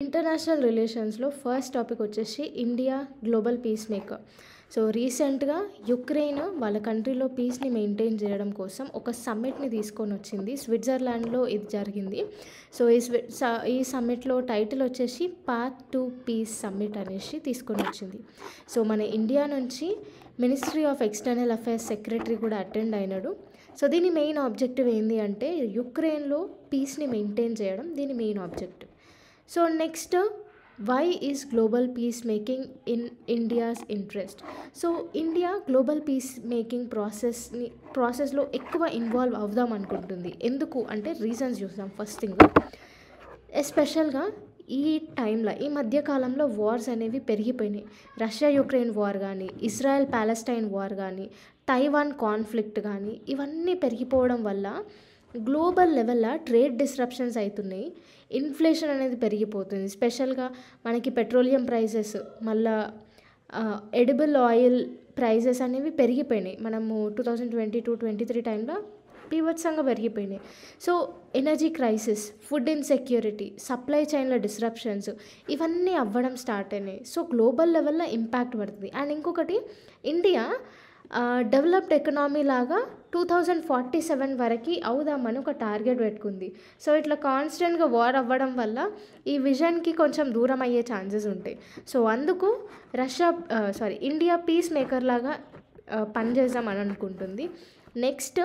International రిలేషన్స్లో first topic వచ్చేసి India global piece maker. So రీసెంట్గా Ukraine వాళ్ళ కంట్రీలో పీస్ని మెయింటైన్ చేయడం కోసం ఒక సమ్మిట్ని తీసుకొని వచ్చింది. స్విట్జర్లాండ్లో ఇది జరిగింది. సో ఈ సమ్మిట్లో టైటిల్ వచ్చేసి పాత్ టు పీస్ సమ్మిట్ అనేసి తీసుకొని వచ్చింది. సో మన ఇండియా నుంచి ministry of external affairs secretary కూడా అటెండ్ అయినాడు. సో దీని మెయిన్ ఆబ్జెక్టివ్ ఏంటి అంటే యుక్రెయిన్లో పీస్ని మెయింటైన్ చేయడం దీని main objective. So next, why is global peace making in India's interest? So India global peace making ప్రాసెస్లో ఎక్కువ ఇన్వాల్వ్ అవుదాం అనుకుంటుంది. ఎందుకు అంటే రీజన్స్ చూద్దాం. ఫస్ట్ థింగ్, ఎస్పెషల్గా ఈ టైంలో ఈ మధ్యకాలంలో వార్స్ అనేవి పెరిగిపోయినాయి. రష్యా యుక్రెయిన్ వార్ కానీ, ఇజ్రాయెల్ ప్యాలెస్టైన్ వార్ కానీ, తైవాన్ కాన్ఫ్లిక్ట్ కానీ, ఇవన్నీ పెరిగిపోవడం వల్ల గ్లోబల్ లెవెల్లో ట్రేడ్ డిస్రప్షన్స్ అవుతున్నాయి. ఇన్ఫ్లేషన్ అనేది పెరిగిపోతుంది. స్పెషల్గా మనకి పెట్రోలియం ప్రైజెస్, మళ్ళా ఎడిబుల్ ఆయిల్ ప్రైజెస్ అనేవి పెరిగిపోయినాయి. మనము 2022-23 టైంలో బీభత్సంగా పెరిగిపోయినాయి. So energy crisis, food insecurity, supply చైన్ల డిస్రప్షన్స్ ఇవన్నీ అవ్వడం స్టార్ట్ అయినాయి. సో గ్లోబల్ లెవెల్లో ఇంపాక్ట్ పడుతుంది. అండ్ ఇంకొకటి, ఇండియా డెవలప్డ్ ఎకనామీ లాగా 2047 వరకు అవుదామని ఒక టార్గెట్ పెట్టుకుంది. సో ఇట్లా కాన్స్టెంట్గా వార్ అవ్వడం వల్ల ఈ విజన్కి కొంచెం దూరం అయ్యే ఛాన్సెస్ ఉంటాయి. సో అందుకు ఇండియా పీస్ మేకర్ లాగా పనిచేద్దామని అనుకుంటుంది. Next,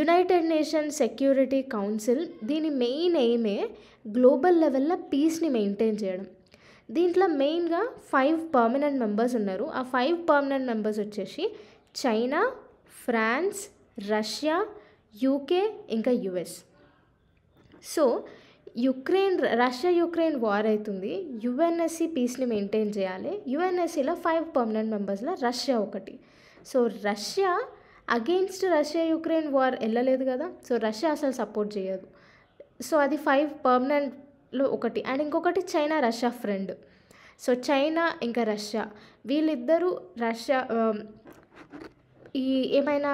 United nations security council, దీని మెయిన్ ఎయిమే గ్లోబల్ లెవెల్లో పీస్ని మెయింటైన్ చేయడం. దీంట్లో మెయిన్గా 5 పర్మనెంట్ మెంబర్స్ ఉన్నారు. ఆ 5 పర్మనెంట్ మెంబర్స్ వచ్చేసి చైనా, ఫ్రాన్స్, రష్యా, యూకే, ఇంకా US. So Russia Ukraine war అవుతుంది. యుఎన్ఎస్సి పీస్ని మెయింటైన్ చేయాలి. యుఎన్ఎస్సిలో 5 పర్మనెంట్ మెంబర్స్లో రష్యా ఒకటి. So Russia against Russia Ukraine war వెళ్ళలేదు కదా. సో రష్యా అసలు సపోర్ట్ చేయదు. సో అది 5 పర్మనెంట్లో ఒకటి. అండ్ ఇంకొకటి China Russia friend. So China ఇంకా రష్యా వీళ్ళిద్దరూ ఏమైనా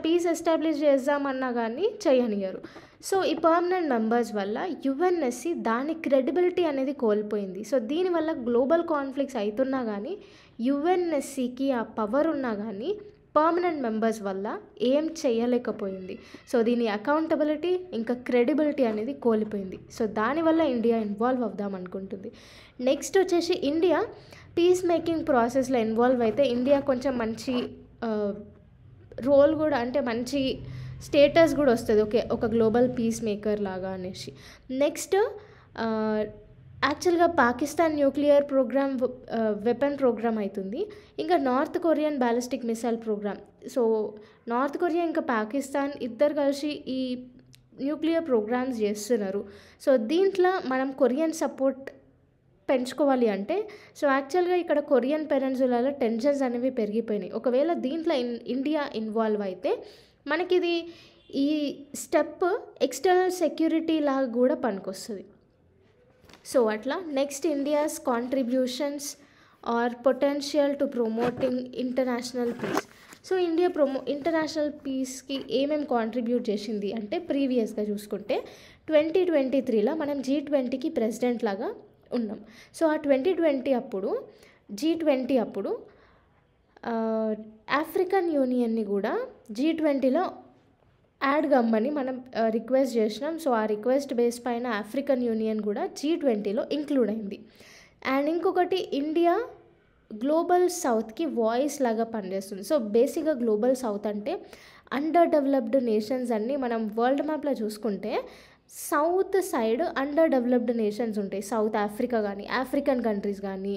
పీస్ ఎస్టాబ్లిష్ చేద్దామన్నా కానీ చేయనియరు. సో ఈ పర్మనెంట్ మెంబర్స్ వల్ల యుఎన్ఎస్సి దాని క్రెడిబిలిటీ అనేది కోల్పోయింది. సో దీనివల్ల గ్లోబల్ కాన్ఫ్లిక్ట్స్ అవుతున్నా కానీ యుఎన్ఎస్సికి ఆ పవర్ ఉన్నా కానీ పర్మనెంట్ మెంబర్స్ వల్ల ఏం చేయలేకపోయింది. సో దీని అకౌంటబిలిటీ ఇంకా క్రెడిబిలిటీ అనేది కోల్పోయింది. సో దానివల్ల ఇండియా ఇన్వాల్వ్ అవుదాం అనుకుంటుంది. నెక్స్ట్ వచ్చేసి, ఇండియా పీస్ మేకింగ్ ప్రాసెస్లో ఇన్వాల్వ్ అయితే ఇండియా కొంచెం మంచి రోల్ కూడా, అంటే మంచి స్టేటస్ కూడా వస్తుంది. ఒక గ్లోబల్ పీస్ మేకర్ లాగా అనేసి. నెక్స్ట్, యాక్చువల్గా Pakistan nuclear programme weapon programme అవుతుంది. ఇంకా north Korean ballistic missile programme. So north Korea ఇంకా పాకిస్తాన్ ఇద్దరు కలిసి ఈ న్యూక్లియర్ ప్రోగ్రామ్స్ చేస్తున్నారు. సో దీంట్లో మనం కొరియన్ సపోర్ట్ పెంచుకోవాలి అంటే, సో యాక్చువల్గా ఇక్కడ కొరియన్ పెనిన్సులాలో టెన్షన్స్ అనేవి పెరిగిపోయినాయి. ఒకవేళ దీంట్లో ఇండియా ఇన్వాల్వ్ అయితే మనకిది ఈ స్టెప్ ఎక్స్టర్నల్ సెక్యూరిటీ లాగా కూడా పనికొస్తుంది. సో అట్లా. Next, India's contributions or potential to promoting international peace. So India international పీస్కి ఏమేమి కాంట్రిబ్యూట్ చేసింది అంటే, ప్రీవియస్గా చూసుకుంటే 2023లో మనం G20కి ప్రెసిడెంట్ లాగా ఉన్నాం. సో ఆ 2020 అప్పుడు G20 అప్పుడు ఆఫ్రికన్ యూనియన్ని కూడా G20లో యాడ్ కమ్మని మనం రిక్వెస్ట్ చేసినాం. సో ఆ రిక్వెస్ట్ బేస్ పైన ఆఫ్రికన్ యూనియన్ కూడా G20లో ఇంక్లూడ్ అయింది. అండ్ ఇంకొకటి, ఇండియా గ్లోబల్ సౌత్కి వాయిస్ లాగా పనిచేస్తుంది. సో బేసిక్గా గ్లోబల్ సౌత్ అంటే అండర్ డెవలప్డ్ నేషన్స్ అన్నీ మనం వరల్డ్ మ్యాప్లో చూసుకుంటే south side under developed nations ఉంటాయి. సౌత్ ఆఫ్రికా కానీ, ఆఫ్రికన్ కంట్రీస్ కానీ,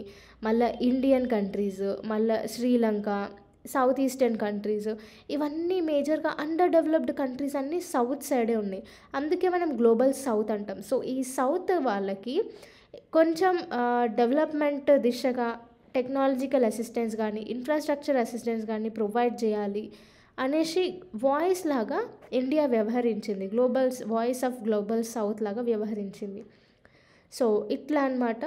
మళ్ళీ ఇండియన్ కంట్రీస్, మళ్ళీ శ్రీలంక, సౌత్ ఈస్టర్న్ కంట్రీస్, ఇవన్నీ మేజర్గా అండర్ డెవలప్డ్ కంట్రీస్ అన్నీ సౌత్ సైడే ఉన్నాయి. అందుకే మనం గ్లోబల్ సౌత్ అంటాం. సో ఈ సౌత్ వాళ్ళకి కొంచెం డెవలప్మెంట్ దిశగా టెక్నాలజికల్ అసిస్టెన్స్ కానీ, ఇన్ఫ్రాస్ట్రక్చర్ అసిస్టెన్స్ కానీ ప్రొవైడ్ చేయాలి అనేసి వాయిస్ లాగా ఇండియా వ్యవహరించింది. వాయిస్ ఆఫ్ గ్లోబల్ సౌత్ లాగా వ్యవహరించింది. సో ఇట్లా అనమాట.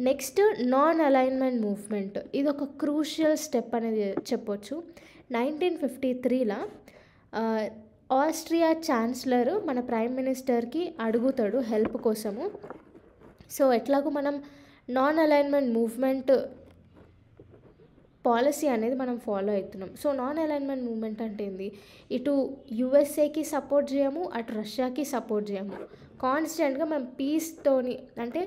Next, non alignment movement. ఇది ఒక క్రూషియల్ స్టెప్ అనేది చెప్పొచ్చు. 1953లో ఆస్ట్రియా ఛాన్సలర్ మన ప్రైమ్ మినిస్టర్కి అడుగుతాడు హెల్ప్ కోసము. సో ఎట్లాగో మనం నాన్ అలైన్మెంట్ మూవ్మెంట్ పాలసీ అనేది మనం ఫాలో అవుతున్నాం. సో నాన్ అలైన్మెంట్ మూవ్మెంట్ అంటే ఏంది, ఇటు యుఎస్ఏకి సపోర్ట్ చేయము, అటు రష్యాకి సపోర్ట్ చేయము. కాన్స్టెంట్గా మనం పీస్తోని అంటే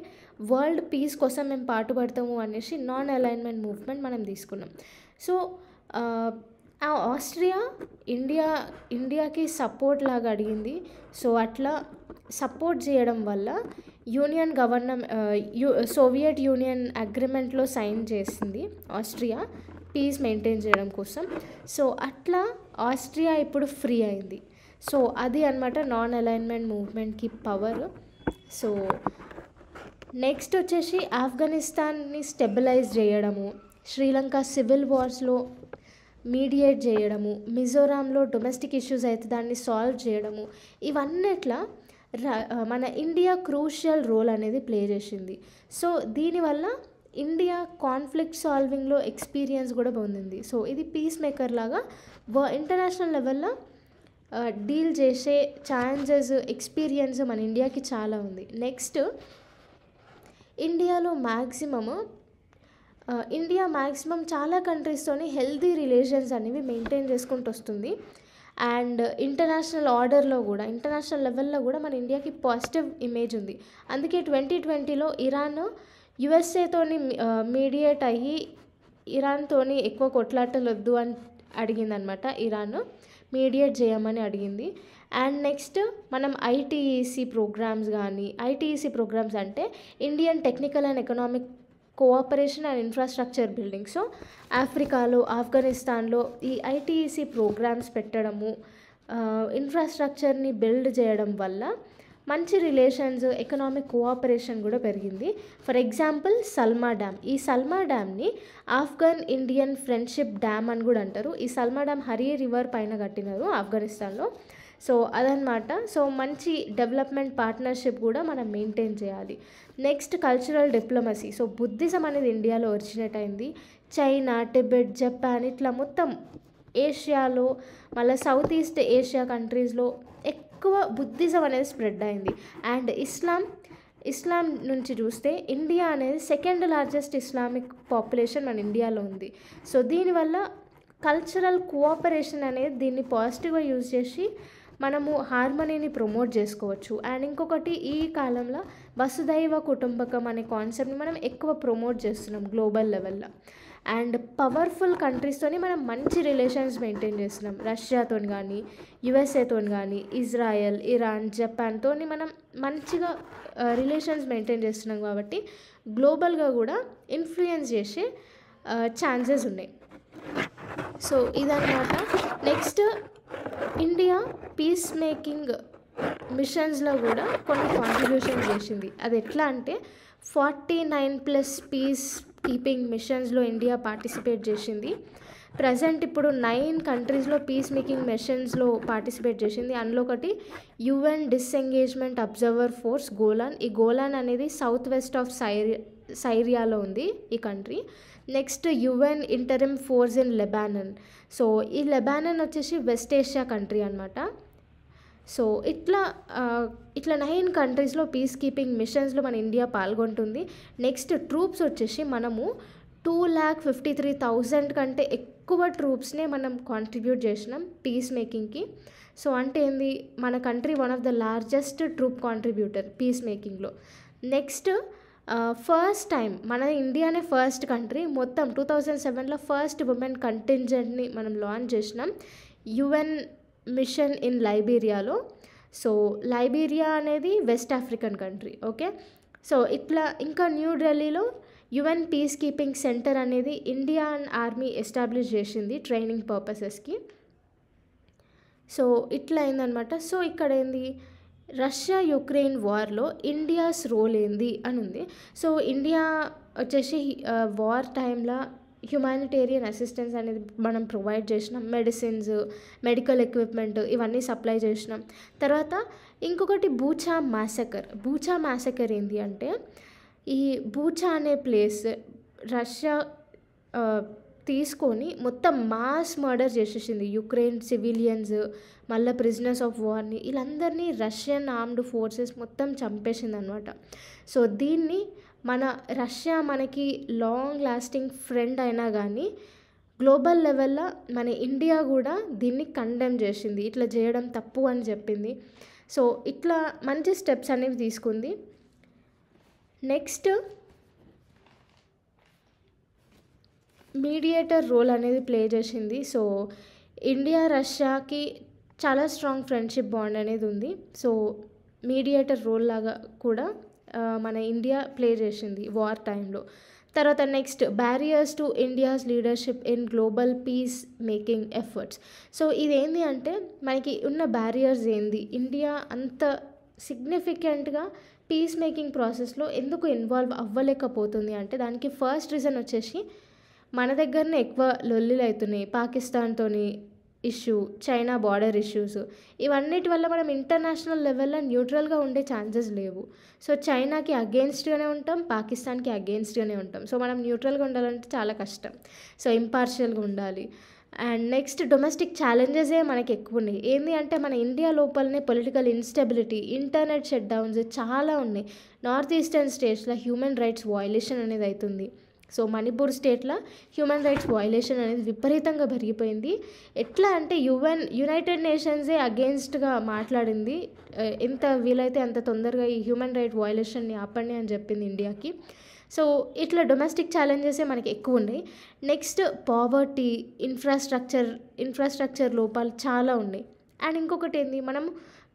వరల్డ్ పీస్ కోసం మేము పాటుపడతాము అనేసి నాన్ అలైన్మెంట్ మూవ్మెంట్ మనం తీసుకున్నాం. సో ఆ ఆస్ట్రియా ఇండియాకి సపోర్ట్ లాగా అడిగింది. సో అట్లా సపోర్ట్ చేయడం వల్ల యూనియన్ సోవియట్ యూనియన్ అగ్రిమెంట్లో సైన్ చేసింది ఆస్ట్రియా పీస్ మెయింటైన్ చేయడం కోసం. సో అట్లా ఆస్ట్రియా ఇప్పుడు ఫ్రీ అయింది. సో అది అన్నమాట నాన్ అలైన్మెంట్ మూవ్మెంట్కి పవర్. సో నెక్స్ట్ వచ్చేసి ఆఫ్ఘనిస్తాన్ని స్టెబిలైజ్ చేయడము, శ్రీలంక సివిల్ వార్స్లో మీడియేట్ చేయడము, మిజోరాంలో డొమెస్టిక్ ఇష్యూస్ అయితే దాన్ని సాల్వ్ చేయడము, ఇవన్నిట్లా మన ఇండియా క్రూషియల్ రోల్ అనేది ప్లే చేసింది. సో దీనివల్ల ఇండియా కాన్ఫ్లిక్ట్ సాల్వింగ్లో ఎక్స్పీరియన్స్ కూడా పొందింది. సో ఇది పీస్ మేకర్ లాగా ఇంటర్నేషనల్ లెవెల్లో డీల్ చేసే ఛాలెంజెస్ ఎక్స్పీరియన్స్ మన ఇండియాకి చాలా ఉంది. నెక్స్ట్ ఇండియా మ్యాక్సిమం చాలా కంట్రీస్తోని హెల్తీ రిలేషన్స్ అనేవి మెయింటైన్ చేసుకుంటూ వస్తుంది. అండ్ ఇంటర్నేషనల్ ఆర్డర్లో కూడా ఇంటర్నేషనల్ లెవెల్లో కూడా మన ఇండియాకి పాజిటివ్ ఇమేజ్ ఉంది. అందుకే 2020లో ఇరాన్ యుఎస్ఏతోని మీడియేట్ అయ్యి ఇరాన్తోని ఎక్కువ కొట్లాటలు వద్దు అని అడిగిందనమాట. ఇరాన్ మీడియేట్ చేయమని అడిగింది. అండ్ నెక్స్ట్ మనం ఐటీఈసీ ప్రోగ్రామ్స్ అంటే Indian technical and economic cooperation and infrastructure building. So ఆఫ్రికాలో, ఆఫ్ఘనిస్తాన్లో ఈ ఐటీఈసీ ప్రోగ్రామ్స్ పెట్టడము, ఇన్ఫ్రాస్ట్రక్చర్ని బిల్డ్ చేయడం వల్ల మంచి రిలేషన్స్, ఎకనామిక్ కోఆపరేషన్ కూడా పెరిగింది. For example Salma dam. ఈ సల్మా డ్యామ్ని ఆఫ్ఘన్ ఇండియన్ ఫ్రెండ్షిప్ డ్యామ్ అని కూడా అంటారు. ఈ సల్మా డ్యామ్ హరి రివర్ పైన కట్టినారు ఆఫ్ఘనిస్తాన్లో. సో అదనమాట. సో మంచి డెవలప్మెంట్ పార్ట్నర్షిప్ కూడా మనం మెయింటైన్ చేయాలి. Next cultural diplomacy. So Buddhism అనేది ఇండియాలో ఒరిజినేట్ అయింది. చైనా, టిబెట్, జపాన్ ఇట్లా మొత్తం ఏషియాలో, మళ్ళీ సౌత్ ఈస్ట్ ఏషియా కంట్రీస్లో ఎక్కువ బుద్ధిజం అనేది స్ప్రెడ్ అయింది. అండ్ ఇస్లాం నుంచి చూస్తే ఇండియా అనేది సెకండ్ లార్జెస్ట్ ఇస్లామిక్ పాపులేషన్ మన ఇండియాలో ఉంది. సో దీనివల్ల కల్చరల్ కోఆపరేషన్ అనేది దీన్ని పాజిటివ్గా యూజ్ చేసి మనము హార్మనీని ప్రమోట్ చేసుకోవచ్చు. అండ్ ఇంకొకటి, ఈ కాలంలో వసుదైవ కుటుంబకం అనే కాన్సెప్ట్ని మనం ఎక్కువ ప్రమోట్ చేస్తున్నాం గ్లోబల్ లెవెల్లో. అండ్ పవర్ఫుల్ కంట్రీస్తోని మనం మంచి రిలేషన్స్ మెయింటైన్ చేస్తున్నాం. రష్యాతో కానీ, యుఎస్ఏతో కానీ, ఇజ్రాయెల్, ఇరాన్, జపాన్తో మనం మంచిగా రిలేషన్స్ మెయింటైన్ చేస్తున్నాం కాబట్టి గ్లోబల్గా కూడా ఇన్ఫ్లుయెన్స్ చేసే ఛాన్సెస్ ఉన్నాయి. సో ఇదన్నమాట. నెక్స్ట్ ఇండియా పీస్ మేకింగ్ మిషన్స్లో కూడా కొన్ని కాంట్రిబ్యూషన్స్ చేసింది. అది ఎట్లా అంటే 49+ పీస్ కీపింగ్ మిషన్స్లో ఇండియా పార్టిసిపేట్ చేసింది. ప్రజెంట్ ఇప్పుడు 9 కంట్రీస్లో పీస్ మేకింగ్ మిషన్స్లో పార్టిసిపేట్ చేసింది. అందులో ఒకటి UN disengagement observer force Golan. ఈ గోలాన్ అనేది సౌత్ వెస్ట్ ఆఫ్ సైరియాలో ఉంది ఈ country. Next UN interim force in Lebanon. So ఈ లెబానన్ వచ్చేసి వెస్ట్ ఏషియా కంట్రీ అనమాట. సో ఇట్లా 9 కంట్రీస్లో పీస్ కీపింగ్ మిషన్స్లో మన ఇండియా పాల్గొంటుంది. నెక్స్ట్ ట్రూప్స్ వచ్చేసి మనము 2,53,000 కంటే ఎక్కువ ట్రూప్స్నే మనం కాంట్రిబ్యూట్ చేసినాం పీస్ మేకింగ్కి. సో అంటే ఏంది, మన country one of the largest troop contributor peace మేకింగ్లో. నెక్స్ట్ ఫస్ట్ టైం మన ఇండియానే ఫస్ట్ కంట్రీ మొత్తం 2007లో ఫస్ట్ ఉమెన్ కంటింజెంట్ని మనం లాంచ్ చేసినాం యుఎన్ మిషన్ ఇన్ లైబీరియాలో. సో లైబీరియా అనేది west African country. Okay, so ఇట్లా ఇంకా న్యూఢిల్లీలో యుఎన్ పీస్ కీపింగ్ సెంటర్ అనేది ఇండియన్ ఆర్మీ ఎస్టాబ్లిష్ చేసింది ట్రైనింగ్ పర్పసెస్కి. సో ఇట్లా అయిందనమాట. సో ఇక్కడ ఏంది, రష్యా యుక్రెయిన్ వార్లో ఇండియాస్ రోల్ ఏంది అని ఉంది. సో ఇండియా వచ్చేసి వార్ టైంలో హ్యుమానిటేరియన్ అసిస్టెన్స్ అనేది మనం ప్రొవైడ్ చేసినాం. మెడిసిన్స్, మెడికల్ ఎక్విప్మెంట్ ఇవన్నీ సప్లై చేసినాం. తర్వాత ఇంకొకటి బూచా మ్యాసకర్ ఏంటి అంటే, ఈ బూచా అనే ప్లేస్ రష్యా తీసుకొని మొత్తం మాస్ మర్డర్ చేసేసింది. యుక్రెయిన్ సివిలియన్స్, మళ్ళీ ప్రిజనర్స్ ఆఫ్ వార్ని, వీళ్ళందరినీ రష్యన్ ఆర్మ్డ్ ఫోర్సెస్ మొత్తం చంపేసింది అనమాట. సో దీన్ని మన రష్యా మనకి లాంగ్ లాస్టింగ్ ఫ్రెండ్ అయినా కానీ గ్లోబల్ లెవెల్లో మన ఇండియా కూడా దీన్ని కండెమ్ చేసింది, ఇట్లా చేయడం తప్పు అని చెప్పింది. సో ఇట్లా మంచి స్టెప్స్ అనేవి తీసుకుంది. నెక్స్ట్ మీడియేటర్ రోల్ అనేది ప్లే చేసింది. సో ఇండియా రష్యాకి చాలా స్ట్రాంగ్ ఫ్రెండ్షిప్ బాండ్ అనేది ఉంది. సో మీడియేటర్ రోల్ లాగా కూడా మన ఇండియా ప్లే చేసింది వార్ టైంలో. తర్వాత next barriers to India's leadership in global peace making efforts. So ఇదేంటి అంటే మనకి ఉన్న బ్యారియర్స్ ఏంది, ఇండియా అంత సిగ్నిఫికెంట్గా పీస్ మేకింగ్ ప్రాసెస్లో ఎందుకు ఇన్వాల్వ్ అవ్వలేకపోతుంది అంటే దానికి ఫస్ట్ రీజన్ వచ్చేసి మన దగ్గరనే ఎక్కువ లొల్లిలు అవుతున్నాయి. పాకిస్తాన్తోని ఇష్యూ, చైనా బార్డర్ ఇష్యూస్, ఇవన్నిటి వల్ల మనం ఇంటర్నేషనల్ లెవెల్లో న్యూట్రల్గా ఉండే ఛాన్సెస్ లేవు. సో చైనాకి అగెయిన్స్ట్గానే ఉంటాం, పాకిస్తాన్కి అగెయిన్స్ట్గానే ఉంటాం. సో మనం న్యూట్రల్గా ఉండాలంటే చాలా కష్టం. సో ఇంపార్షియల్గా ఉండాలి. అండ్ నెక్స్ట్ డొమెస్టిక్ ఛాలెంజెసే మనకి ఎక్కువ ఉన్నాయి. ఏంటి అంటే మన ఇండియా లోపలనే political instability, internet shut downs చాలా ఉన్నాయి. నార్త్ ఈస్టర్న్ స్టేట్స్లో హ్యూమన్ రైట్స్ వయలేషన్ అనేది అవుతుంది. సో మణిపూర్ స్టేట్లో హ్యూమన్ రైట్స్ వయలేషన్ అనేది విపరీతంగా పెరిగిపోయింది. ఎట్లా అంటే యునైటెడ్ నేషన్సే అగెయిన్స్ట్గా మాట్లాడింది, ఎంత వీలైతే అంత తొందరగా ఈ హ్యూమన్ రైట్ వయలేషన్ని ఆపండి అని చెప్పింది ఇండియాకి. సో ఇట్లా డొమెస్టిక్ ఛాలెంజెసే మనకి ఎక్కువ ఉన్నాయి. నెక్స్ట్ పావర్టీ, ఇన్ఫ్రాస్ట్రక్చర్ లోపాలు చాలా ఉన్నాయి. అండ్ ఇంకొకటి ఏంది, మనం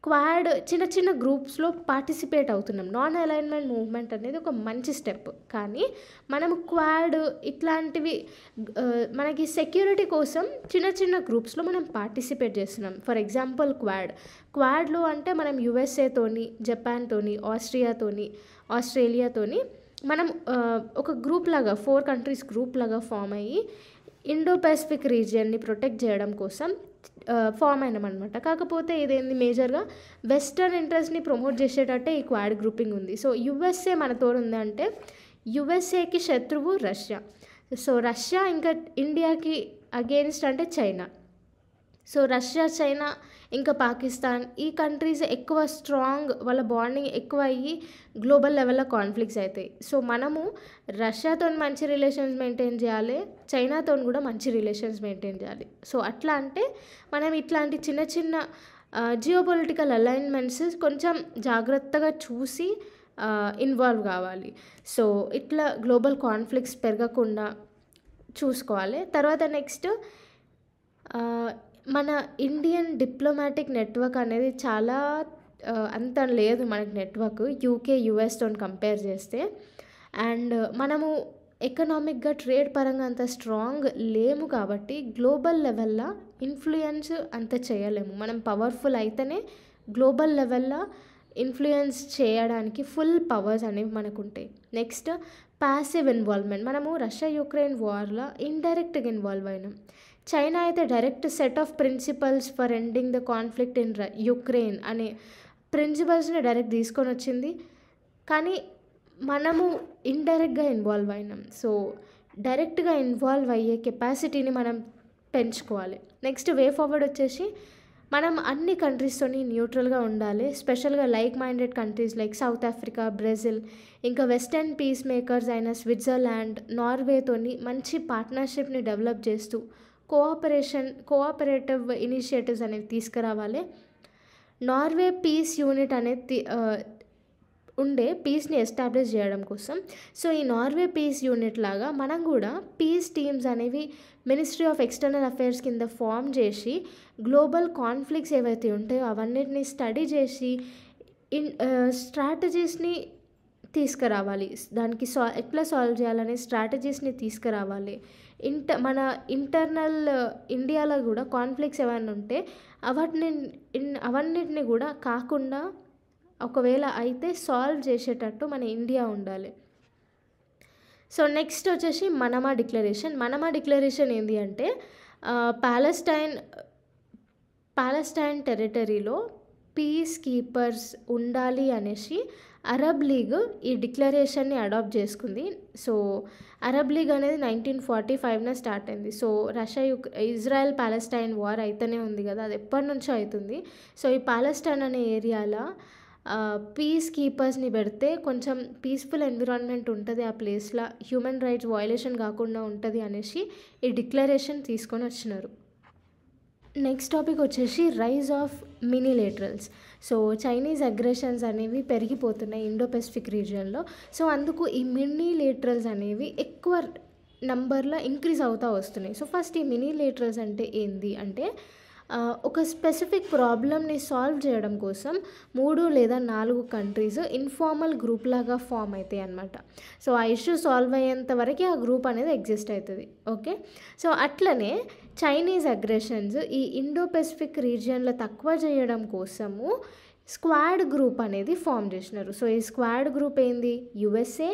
క్వాడ్ చిన్న చిన్న గ్రూప్స్లో పార్టిసిపేట్ అవుతున్నాం. నాన్ అలైన్మెంట్ మూవ్మెంట్ అనేది ఒక మంచి స్టెప్, కానీ మనం క్వాడ్ ఇట్లాంటివి మనకి సెక్యూరిటీ కోసం చిన్న చిన్న గ్రూప్స్లో మనం పార్టిసిపేట్ చేస్తున్నాం. ఫర్ ఎగ్జాంపుల్ క్వాడ్లో అంటే మనం యుఎస్ఏతోని, జపాన్తోని, ఆస్ట్రేలియాతోని మనం ఒక గ్రూప్ లాగా 4 కంట్రీస్ గ్రూప్ లాగా ఫామ్ అయ్యి ఇండో పసిఫిక్ రీజియన్ని ప్రొటెక్ట్ చేయడం కోసం ఫామ్ అయినామన్నమాట. కాకపోతే ఇదేంది మేజర్గా వెస్టర్న్ ఇంట్రెస్ట్ని ప్రమోట్ చేసేటట్టే ఈ క్వాడ్ గ్రూపింగ్ ఉంది. సో యుఎస్ఏ మనతో ఉందంటే యుఎస్ఏకి శత్రువు రష్యా. సో రష్యా ఇంకా ఇండియాకి అగెయిన్స్ట్ అంటే చైనా. సో రష్యా, చైనా ఇంకా పాకిస్తాన్, ఈ కంట్రీస్ ఎక్కువ స్ట్రాంగ్, వాళ్ళ బాండింగ్ ఎక్కువ అయ్యి గ్లోబల్ లెవెల్లో కాన్ఫ్లిక్ట్స్ అవుతాయి. సో మనము రష్యాతో మంచి రిలేషన్స్ మెయింటైన్ చేయాలి, చైనాతో కూడా మంచి రిలేషన్స్ మెయింటైన్ చేయాలి. సో అట్లా అంటే మనం ఇట్లాంటి చిన్న చిన్న జియోపొలిటికల్ అలైన్మెంట్స్ కొంచెం జాగ్రత్తగా చూసి ఇన్వాల్వ్ కావాలి. సో ఇట్లా గ్లోబల్ కాన్ఫ్లిక్ట్స్ పెరగకుండా చూసుకోవాలి. తర్వాత నెక్స్ట్ మన ఇండియన్ డిప్లొమాటిక్ నెట్వర్క్ అనేది చాలా అంత లేదు మనకి నెట్వర్క్ యూకే, యుఎస్తో కంపేర్ చేస్తే. అండ్ మనము ఎకనామిక్గా, ట్రేడ్ పరంగా అంత స్ట్రాంగ్ లేము కాబట్టి గ్లోబల్ లెవెల్లో ఇన్ఫ్లుయెన్స్ అంత చేయలేము. మనం పవర్ఫుల్ అయితేనే గ్లోబల్ లెవెల్లో ఇన్ఫ్లుయెన్స్ చేయడానికి ఫుల్ పవర్స్ అనేవి మనకు ఉంటాయి. Next passive involvement. మనము రష్యా యుక్రెయిన్ వార్లో ఇండైరెక్ట్గా ఇన్వాల్వ్ అయినాం. చైనా అయితే direct set of principles for ending the conflict in Ukraine అనే ప్రిన్సిపల్స్ని డైరెక్ట్ తీసుకొని వచ్చింది, కానీ మనము ఇండైరెక్ట్గా ఇన్వాల్వ్ అయినాం. సో డైరెక్ట్గా ఇన్వాల్వ్ అయ్యే కెపాసిటీని మనం పెంచుకోవాలి. నెక్స్ట్ వే ఫార్వర్డ్ వచ్చేసి మనం అన్ని కంట్రీస్తోని న్యూట్రల్గా ఉండాలి. స్పెషల్గా like minded countries like south Africa, Brazil, ఇంకా వెస్టర్న్ పీస్ మేకర్స్ అయిన స్విట్జర్లాండ్, నార్వేతోని మంచి పార్ట్నర్షిప్ని డెవలప్ చేస్తూ కోఆపరేటివ్ ఇనిషియేటివ్స్ అనేవి తీసుకురావాలి. నార్వే పీస్ యూనిట్ అనేది ఉండే పీస్ని ఎస్టాబ్లిష్ చేయడం కోసం. సో ఈ నార్వే పీస్ యూనిట్ లాగా మనం కూడా పీస్ టీమ్స్ అనేవి మినిస్ట్రీ ఆఫ్ ఎక్స్టర్నల్ అఫైర్స్ కింద ఫామ్ చేసి గ్లోబల్ కాన్ఫ్లిక్ట్స్ ఏవైతే ఉంటాయో అవన్నిటిని స్టడీ చేసి స్ట్రాటజీస్ని తీసుకురావాలి. దానికి ఎట్లా సాల్వ్ చేయాలనే స్ట్రాటజీస్ని తీసుకురావాలి. మన ఇంటర్నల్ ఇండియాలో కూడా కాన్ఫ్లిక్ట్స్ ఏమైనా ఉంటే అవన్నిటిని కూడా కాకుండా ఒకవేళ అయితే సాల్వ్ చేసేటట్టు మన ఇండియా ఉండాలి. సో నెక్స్ట్ వచ్చేసి మనమా డిక్లరేషన్ ఏంటి అంటే పాలెస్టైన్ టెరిటరీలో పీస్ కీపర్స్ ఉండాలి అనేసి అరబ్ లీగ్ ఈ డిక్లరేషన్ని అడాప్ట్ చేసుకుంది. సో అరబ్ లీగ్ అనేది 1945 స్టార్ట్ అయింది. సో ఇజ్రాయెల్ పాలెస్టైన్ వార్ అయితేనే ఉంది కదా, అది ఎప్పటి నుంచో అవుతుంది. సో ఈ పాలెస్టైన్ అనే ఏరియాలో పీస్ కీపర్స్ని పెడితే కొంచెం పీస్ఫుల్ ఎన్విరాన్మెంట్ ఉంటుంది ఆ ప్లేస్లో, హ్యూమన్ రైట్స్ వయలేషన్ కాకుండా ఉంటుంది అనేసి ఈ డిక్లరేషన్ తీసుకొని వచ్చినారు. నెక్స్ట్ టాపిక్ వచ్చేసి రైజ్ ఆఫ్ మినీలేటరల్స్. సో చైనీస్ అగ్రెషన్స్ అనేవి పెరిగిపోతున్నాయి ఇండో పెసిఫిక్ రీజియన్లో. సో అందుకు ఈ మినీలేటరల్స్ అనేవి ఎక్కువ నంబర్లో ఇంక్రీజ్ అవుతూ వస్తున్నాయి. సో ఫస్ట్ ఈ మినీలేటరల్స్ అంటే ఏంది అంటే, ఒక స్పెసిఫిక్ ప్రాబ్లమ్ని సాల్వ్ చేయడం కోసం 3 లేదా 4 కంట్రీస్ ఇన్ఫార్మల్ గ్రూప్ లాగా ఫామ్ అవుతాయి అన్నమాట. సో ఆ ఇష్యూ సాల్వ్ అయ్యేంత వరకే ఆ గ్రూప్ అనేది ఎగ్జిస్ట్ అవుతుంది. ఓకే, సో అట్లనే చైనీస్ అగ్రెషన్స్ ఈ ఇండో పెసిఫిక్ రీజియన్లో తక్కువ చేయడం కోసము స్క్వాడ్ గ్రూప్ అనేది ఫామ్ చేసినారు. సో ఈ స్క్వాడ్ గ్రూప్ ఏంది, యుఎస్ఏ,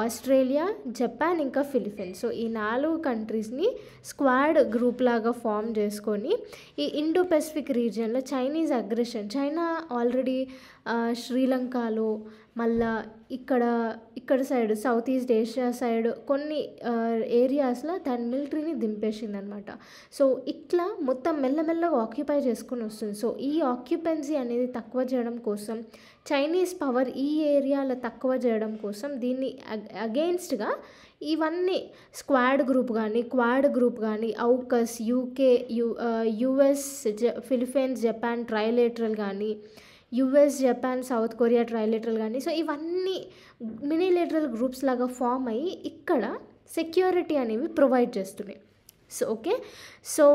ఆస్ట్రేలియా, జపాన్ ఇంకా ఫిలిప్పీన్స్. సో ఈ 4 కంట్రీస్ని స్క్వాడ్ గ్రూప్ లాగా ఫామ్ చేసుకొని ఈ ఇండో పెసిఫిక్ రీజియన్లో చైనీస్ అగ్రెషన్, చైనా ఆల్రెడీ శ్రీలంకలో, మళ్ళా ఇక్కడ side south east Asia side కొన్ని ఏరియాస్లో దాని మిలిటరీని దింపేసిందనమాట. సో ఇట్లా మొత్తం మెల్లమెల్లగా ఆక్యుపై చేసుకొని వస్తుంది. సో ఈ ఆక్యుపెన్సీ అనేది తక్కువ చేయడం కోసం, చైనీస్ పవర్ ఈ ఏరియాలో తక్కువ చేయడం కోసం దీన్ని అగెయిన్స్ట్గా ఇవన్నీ స్క్వాడ్ గ్రూప్ కానీ, క్వాడ్ గ్రూప్ కానీ, AUKUS, UK, US, Philippines, Japan trilateral కానీ, US, Japan, South Korea trilateral కానీ, సో ఇవన్నీ మినీలేటరల్ గ్రూప్స్ లాగా ఫామ్ అయ్యి ఇక్కడ సెక్యూరిటీ అనేవి ప్రొవైడ్ చేస్తున్నాయి. సో ఓకే, సో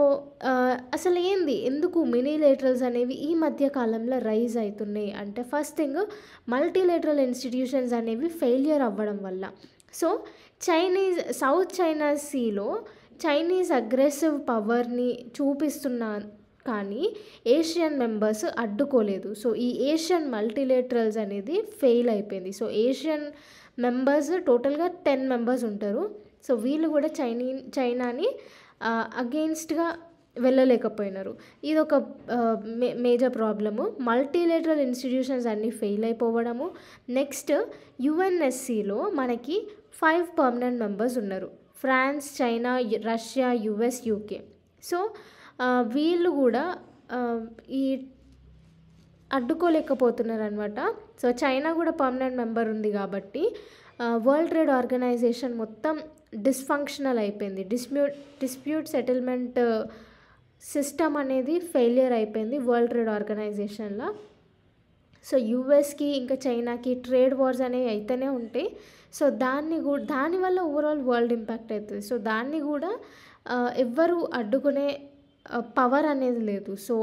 అసలు ఏంది, ఎందుకు మినీలేటరల్స్ అనేవి ఈ మధ్య కాలంలో రైజ్ అవుతున్నాయి అంటే, ఫస్ట్ థింగ్ మల్టీలేటరల్ ఇన్స్టిట్యూషన్స్ అనేవి ఫెయిలియర్ అవ్వడం వల్ల. సో సౌత్ చైనా సీలో చైనీస్ అగ్రెసివ్ పవర్ని చూపిస్తున్న కానీ ఏషియన్ మెంబర్స్ అడ్డుకోలేదు. సో ఈ ఏషియన్ మల్టీలేటరల్స్ అనేది ఫెయిల్ అయిపోయింది. సో ఏషియన్ మెంబర్స్ టోటల్గా 10 మెంబర్స్ ఉంటారు. సో వీళ్ళు కూడా చైనాని అగెయిన్స్ట్గా వెళ్ళలేకపోయినారు. ఇది ఒక మేజర్ ప్రాబ్లము. మల్టీలేటరల్ ఇన్స్టిట్యూషన్స్ అన్నీ ఫెయిల్ అయిపోవడము. నెక్స్ట్ యుఎన్ఎస్సిలో మనకి 5 పర్మనెంట్ మెంబర్స్ ఉన్నారు, France, China, Russia, US, UK. So వీళ్ళు కూడా ఈ అడ్డుకోలేకపోతున్నారు అనమాట. సో చైనా కూడా పర్మనెంట్ మెంబర్ ఉంది కాబట్టి వరల్డ్ ట్రేడ్ ఆర్గనైజేషన్ మొత్తం డిస్ఫంక్షనల్ అయిపోయింది. డిస్ప్యూట్ సెటిల్మెంట్ సిస్టమ్ అనేది ఫెయిలియర్ అయిపోయింది వరల్డ్ ట్రేడ్ ఆర్గనైజేషన్లో. సో యూఎస్కి ఇంకా చైనాకి ట్రేడ్ వార్స్ అనేవి అయితేనే ఉంటాయి. సో దానివల్ల ఓవరాల్ వరల్డ్ ఇంపాక్ట్ అవుతుంది. సో దాన్ని కూడా ఎవ్వరు అడ్డుకునే పవర్ అనేది లేదు. సో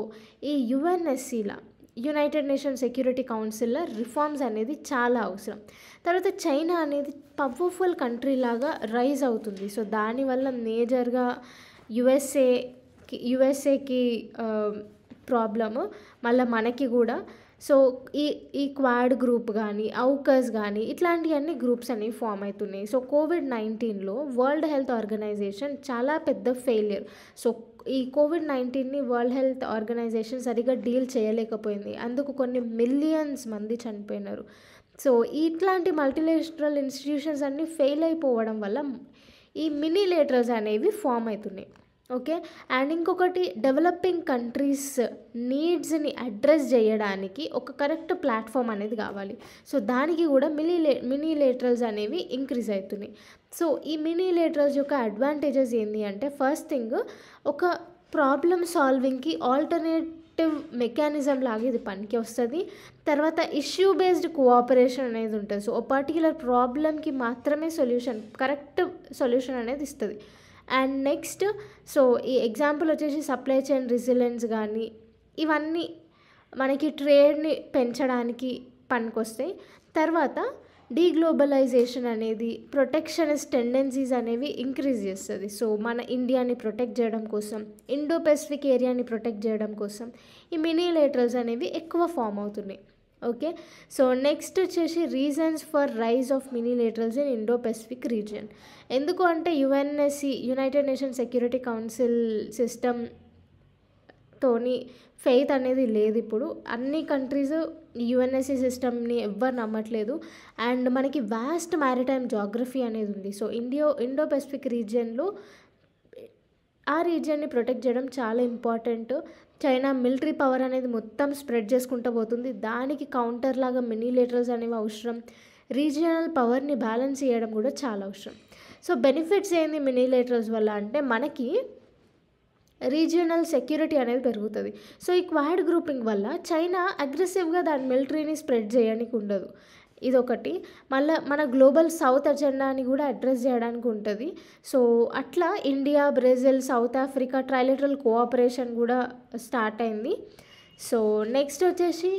ఈ యుఎన్ఎస్సిలో, యునైటెడ్ నేషన్ సెక్యూరిటీ కౌన్సిల్లో రిఫార్మ్స్ అనేది చాలా అవసరం. తర్వాత చైనా అనేది పవర్ఫుల్ కంట్రీ లాగా రైజ్ అవుతుంది. సో దానివల్ల మేజర్గా యుఎస్ఏకి ప్రాబ్లము, మళ్ళీ మనకి కూడా. సో ఈ క్వాడ్ గ్రూప్ కానీ, ఔకస్ కానీ ఇట్లాంటివన్నీ గ్రూప్స్ అనేవి ఫామ్ అవుతున్నాయి. సో కోవిడ్-19లో వరల్డ్ హెల్త్ ఆర్గనైజేషన్ చాలా పెద్ద ఫెయిలియర్. సో ఈ కోవిడ్-19ని వరల్డ్ హెల్త్ ఆర్గనైజేషన్ సరిగ్గా డీల్ చేయలేకపోయింది. అందుకు కొన్ని మిలియన్స్ మంది చనిపోయినారు. సో ఇట్లాంటి మల్టీలేటరల్ ఇన్స్టిట్యూషన్స్ అన్నీ ఫెయిల్ అయిపోవడం వల్ల ఈ మినీలేటరల్స్ అనేవి ఫామ్ అవుతున్నాయి. ఓకే, అండ్ ఇంకొకటి, డెవలపింగ్ కంట్రీస్ నీడ్స్ని అడ్రస్ చేయడానికి ఒక కరెక్ట్ ప్లాట్ఫామ్ అనేది కావాలి. సో దానికి కూడా మినీలేటరల్స్ అనేవి ఇంక్రీజ్ అవుతున్నాయి. సో ఈ మినీలేటరల్స్ యొక్క అడ్వాంటేజెస్ ఏంటి అంటే, ఫస్ట్ థింగ్, ఒక ప్రాబ్లమ్ సాల్వింగ్కి ఆల్టర్నేటివ్ మెకానిజం లాగా ఇది పనికి వస్తుంది. తర్వాత ఇష్యూ బేస్డ్ కోఆపరేషన్ అనేది ఉంటుంది. సో ఒక పర్టికులర్ ప్రాబ్లమ్కి మాత్రమే కరెక్ట్ సొల్యూషన్ అనేది ఇస్తుంది. అండ్ నెక్స్ట్, సో ఈ ఎగ్జాంపుల్ వచ్చేసి సప్లై చైన్ రెసిలియన్స్ కానీ, ఇవన్నీ మనకి ట్రేడ్ని పెంచడానికి పనికొస్తాయి. తర్వాత డీగ్లోబలైజేషన్ అనేది ప్రొటెక్షనిస్ట్ టెండెన్సీస్ అనేవి ఇంక్రీజ్ చేస్తుంది. సో మన ఇండియాని ప్రొటెక్ట్ చేయడం కోసం, ఇండో పెసిఫిక్ ఏరియాని ప్రొటెక్ట్ చేయడం కోసం ఈ మినీలేటరల్స్ అనేవి ఎక్కువ ఫామ్ అవుతున్నాయి. ఓకే, సో నెక్స్ట్ వచ్చేసి reasons for rise of minilaterals in Indo Pacific region. ఎందుకు అంటే UNSC, United Nation Security Council system తోని ఫెయిత్ అనేది లేదు. ఇప్పుడు అన్ని కంట్రీస్ యుఎన్ఎస్సి సిస్టమ్ని ఎవ్వరు నమ్మట్లేదు. అండ్ మనకి వాస్ట్ మ్యారిటైమ్ జాగ్రఫీ అనేది ఉంది. సో ఇండో పెసిఫిక్ రీజియన్లో ఆ రీజియన్ని ప్రొటెక్ట్ చేయడం చాలా ఇంపార్టెంట్. చైనా మిలిటరీ పవర్ అనేది మొత్తం స్ప్రెడ్ చేసుకుంటూ పోతుంది. దానికి కౌంటర్ లాగా మినీలేటరల్స్ అనేవి అవసరం. రీజియనల్ పవర్ని బ్యాలెన్స్ చేయడం కూడా చాలా అవసరం. సో బెనిఫిట్స్ ఏంది మినీలేటరల్స్ వల్ల అంటే మనకి రీజియనల్ సెక్యూరిటీ అనేది పెరుగుతుంది. సో ఈ క్వాడ్ గ్రూపింగ్ వల్ల చైనా అగ్రెసివ్గా దాని మిలిటరీని స్ప్రెడ్ చేయడానికి ఉండదు. ఇదొకటి. మళ్ళీ మన గ్లోబల్ సౌత్ అజెండాని కూడా అడ్రస్ చేయడానికి ఉంటుంది. సో అట్లా India, Brazil, south Africa trilateral cooperation కూడా స్టార్ట్ అయింది. సో నెక్స్ట్ వచ్చేసి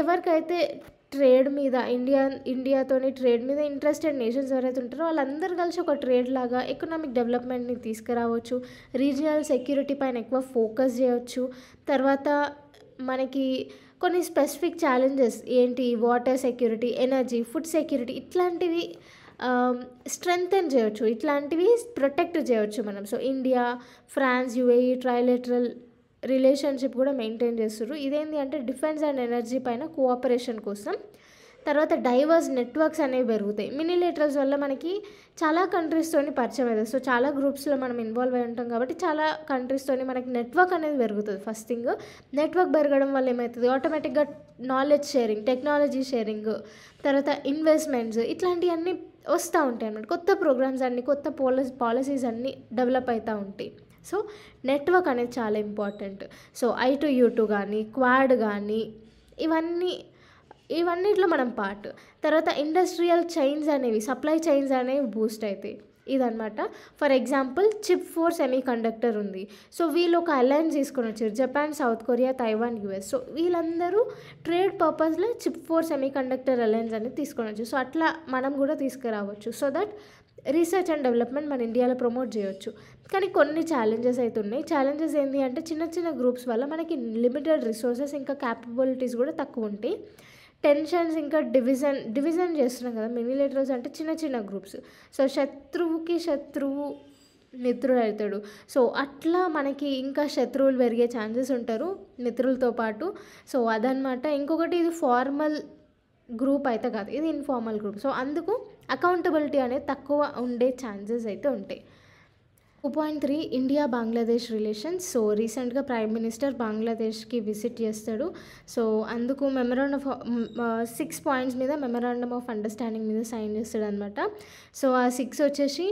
ఎవరికైతే ట్రేడ్ మీద ఇండియాతోని ట్రేడ్ మీద ఇంట్రెస్టెడ్ నేషన్స్ ఎవరైతే ఉంటారో వాళ్ళందరూ కలిసి ఒక ట్రేడ్ లాగా ఎకనామిక్ డెవలప్మెంట్ని తీసుకురావచ్చు. రీజియనల్ సెక్యూరిటీ పైన ఎక్కువ ఫోకస్ చేయవచ్చు. తర్వాత మనకి కొన్ని స్పెసిఫిక్ ఛాలెంజెస్ ఏంటి, water security, energy, food security ఇట్లాంటివి స్ట్రెంగ్తెన్ చేయవచ్చు, ఇట్లాంటివి ప్రొటెక్ట్ చేయవచ్చు మనం. So India, France, UAE trilateral relationship కూడా మెయింటైన్ చేస్తారు. ఇదేంటి అంటే డిఫెన్స్ అండ్ ఎనర్జీ పైన కోఆపరేషన్ కోసం. తర్వాత డైవర్స్ నెట్వర్క్స్ అనేవి పెరుగుతాయి. మినీలేటరల్స్ వల్ల మనకి చాలా కంట్రీస్తోని పరిచయం అవుతుంది. సో చాలా గ్రూప్స్లో మనం ఇన్వాల్వ్ అయి ఉంటాం కాబట్టి చాలా కంట్రీస్తోని మనకి నెట్వర్క్ అనేది పెరుగుతుంది. ఫస్ట్ థింగ్ నెట్వర్క్ పెరగడం వల్ల ఏమవుతుంది, ఆటోమేటిక్గా నాలెడ్జ్ షేరింగ్, టెక్నాలజీ షేరింగ్, తర్వాత ఇన్వెస్ట్మెంట్స్ ఇట్లాంటివన్నీ వస్తూ ఉంటాయి అన్నమాట. కొత్త ప్రోగ్రామ్స్ అన్నీ, కొత్త పాలసీస్ అన్నీ డెవలప్ అవుతూ ఉంటాయి. సో నెట్వర్క్ అనేది చాలా ఇంపార్టెంట్. సో I2U2 కానీ, క్వాడ్ కానీ ఇవన్నిట్లో మనం పార్ట్. తర్వాత ఇండస్ట్రియల్ చైన్స్ అనేవి, సప్లై చైన్స్ అనేవి బూస్ట్ అవుతాయి. ఇదనమాట. For example Chip4 semi conductor ఉంది. సో వీళ్ళు ఒక అలయన్స్ తీసుకొని వచ్చారు, Japan, South Korea, Taiwan, US. So వీళ్ళందరూ ట్రేడ్ పర్పస్లో Chip4 సెమీ కండక్టర్ అలయన్స్ అనేది తీసుకొని వచ్చారు. సో అట్లా మనం కూడా తీసుకురావచ్చు. So that research and development మన ఇండియాలో ప్రమోట్ చేయవచ్చు. కానీ కొన్ని ఛాలెంజెస్ అయితే ఉన్నాయి. ఛాలెంజెస్ ఏంటి అంటే చిన్న చిన్న గ్రూప్స్ వల్ల మనకి లిమిటెడ్ రిసోర్సెస్ ఇంకా క్యాపబిలిటీస్ కూడా తక్కువ ఉంటాయి. టెన్షన్స్ ఇంకా డివిజన్ చేస్తున్నాం కదా మినీలేటరల్స్ అంటే చిన్న చిన్న గ్రూప్స్. సో శత్రువుకి శత్రువు మిత్రుడు అవుతాడు. సో అట్లా మనకి ఇంకా శత్రువులు పెరిగే ఛాన్సెస్ ఉంటారు మిత్రులతో పాటు. సో అదనమాట. ఇంకొకటి ఇది ఫార్మల్ గ్రూప్ అయితే కాదు, ఇది ఇన్ఫార్మల్ గ్రూప్. సో అందుకు అకౌంటబిలిటీ అనేది తక్కువ ఉండే ఛాన్సెస్ అయితే ఉంటాయి. 2.3 ఇండియా బంగ్లాదేశ్ రిలేషన్స్. సో రీసెంట్గా ప్రైమ్ మినిస్టర్ బంగ్లాదేశ్కి విజిట్ చేస్తాడు. సో అందుకు 6 పాయింట్స్ మీద మెమరాండమ్ ఆఫ్ అండర్స్టాండింగ్ మీద సైన్ చేస్తాడు అనమాట. సో ఆ 6 వచ్చేసి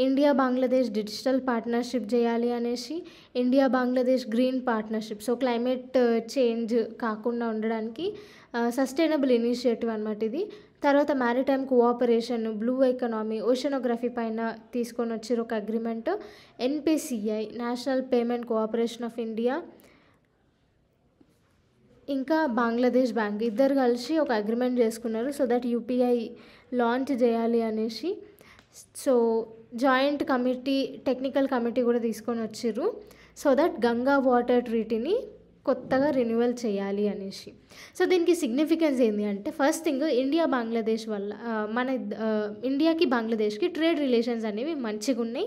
ఇండియా బంగ్లాదేశ్ డిజిటల్ పార్ట్నర్షిప్ చేయాలి అనేసి, India Bangladesh green partnership, so climate change కాకుండా ఉండడానికి సస్టైనబుల్ ఇనిషియేటివ్ అనమాట ఇది. తర్వాత maritime cooperation, blue economy, oceanography పైన తీసుకొని వచ్చారు ఒక agreement. NPCI national payment cooperation of India ఇంకా బంగ్లాదేశ్ బ్యాంక్ ఇద్దరు కలిసి ఒక అగ్రిమెంట్ చేసుకున్నారు. సో దట్ UPI లాంచ్ చేయాలి అనేసి. So joint committee, technical committee కూడా తీసుకొని వచ్చారు. సో దట్ గంగా వాటర్ ట్రీటీని కొత్తగా రెన్యువల్ చేయాలి అనేసి. సో దీనికి సిగ్నిఫికెన్స్ ఏంటి అంటే ఫస్ట్ థింగ్ ఇండియా బంగ్లాదేశ్ వల్ల మన ఇండియాకి బంగ్లాదేశ్కి ట్రేడ్ రిలేషన్స్ అనేవి మంచిగా ఉన్నాయి.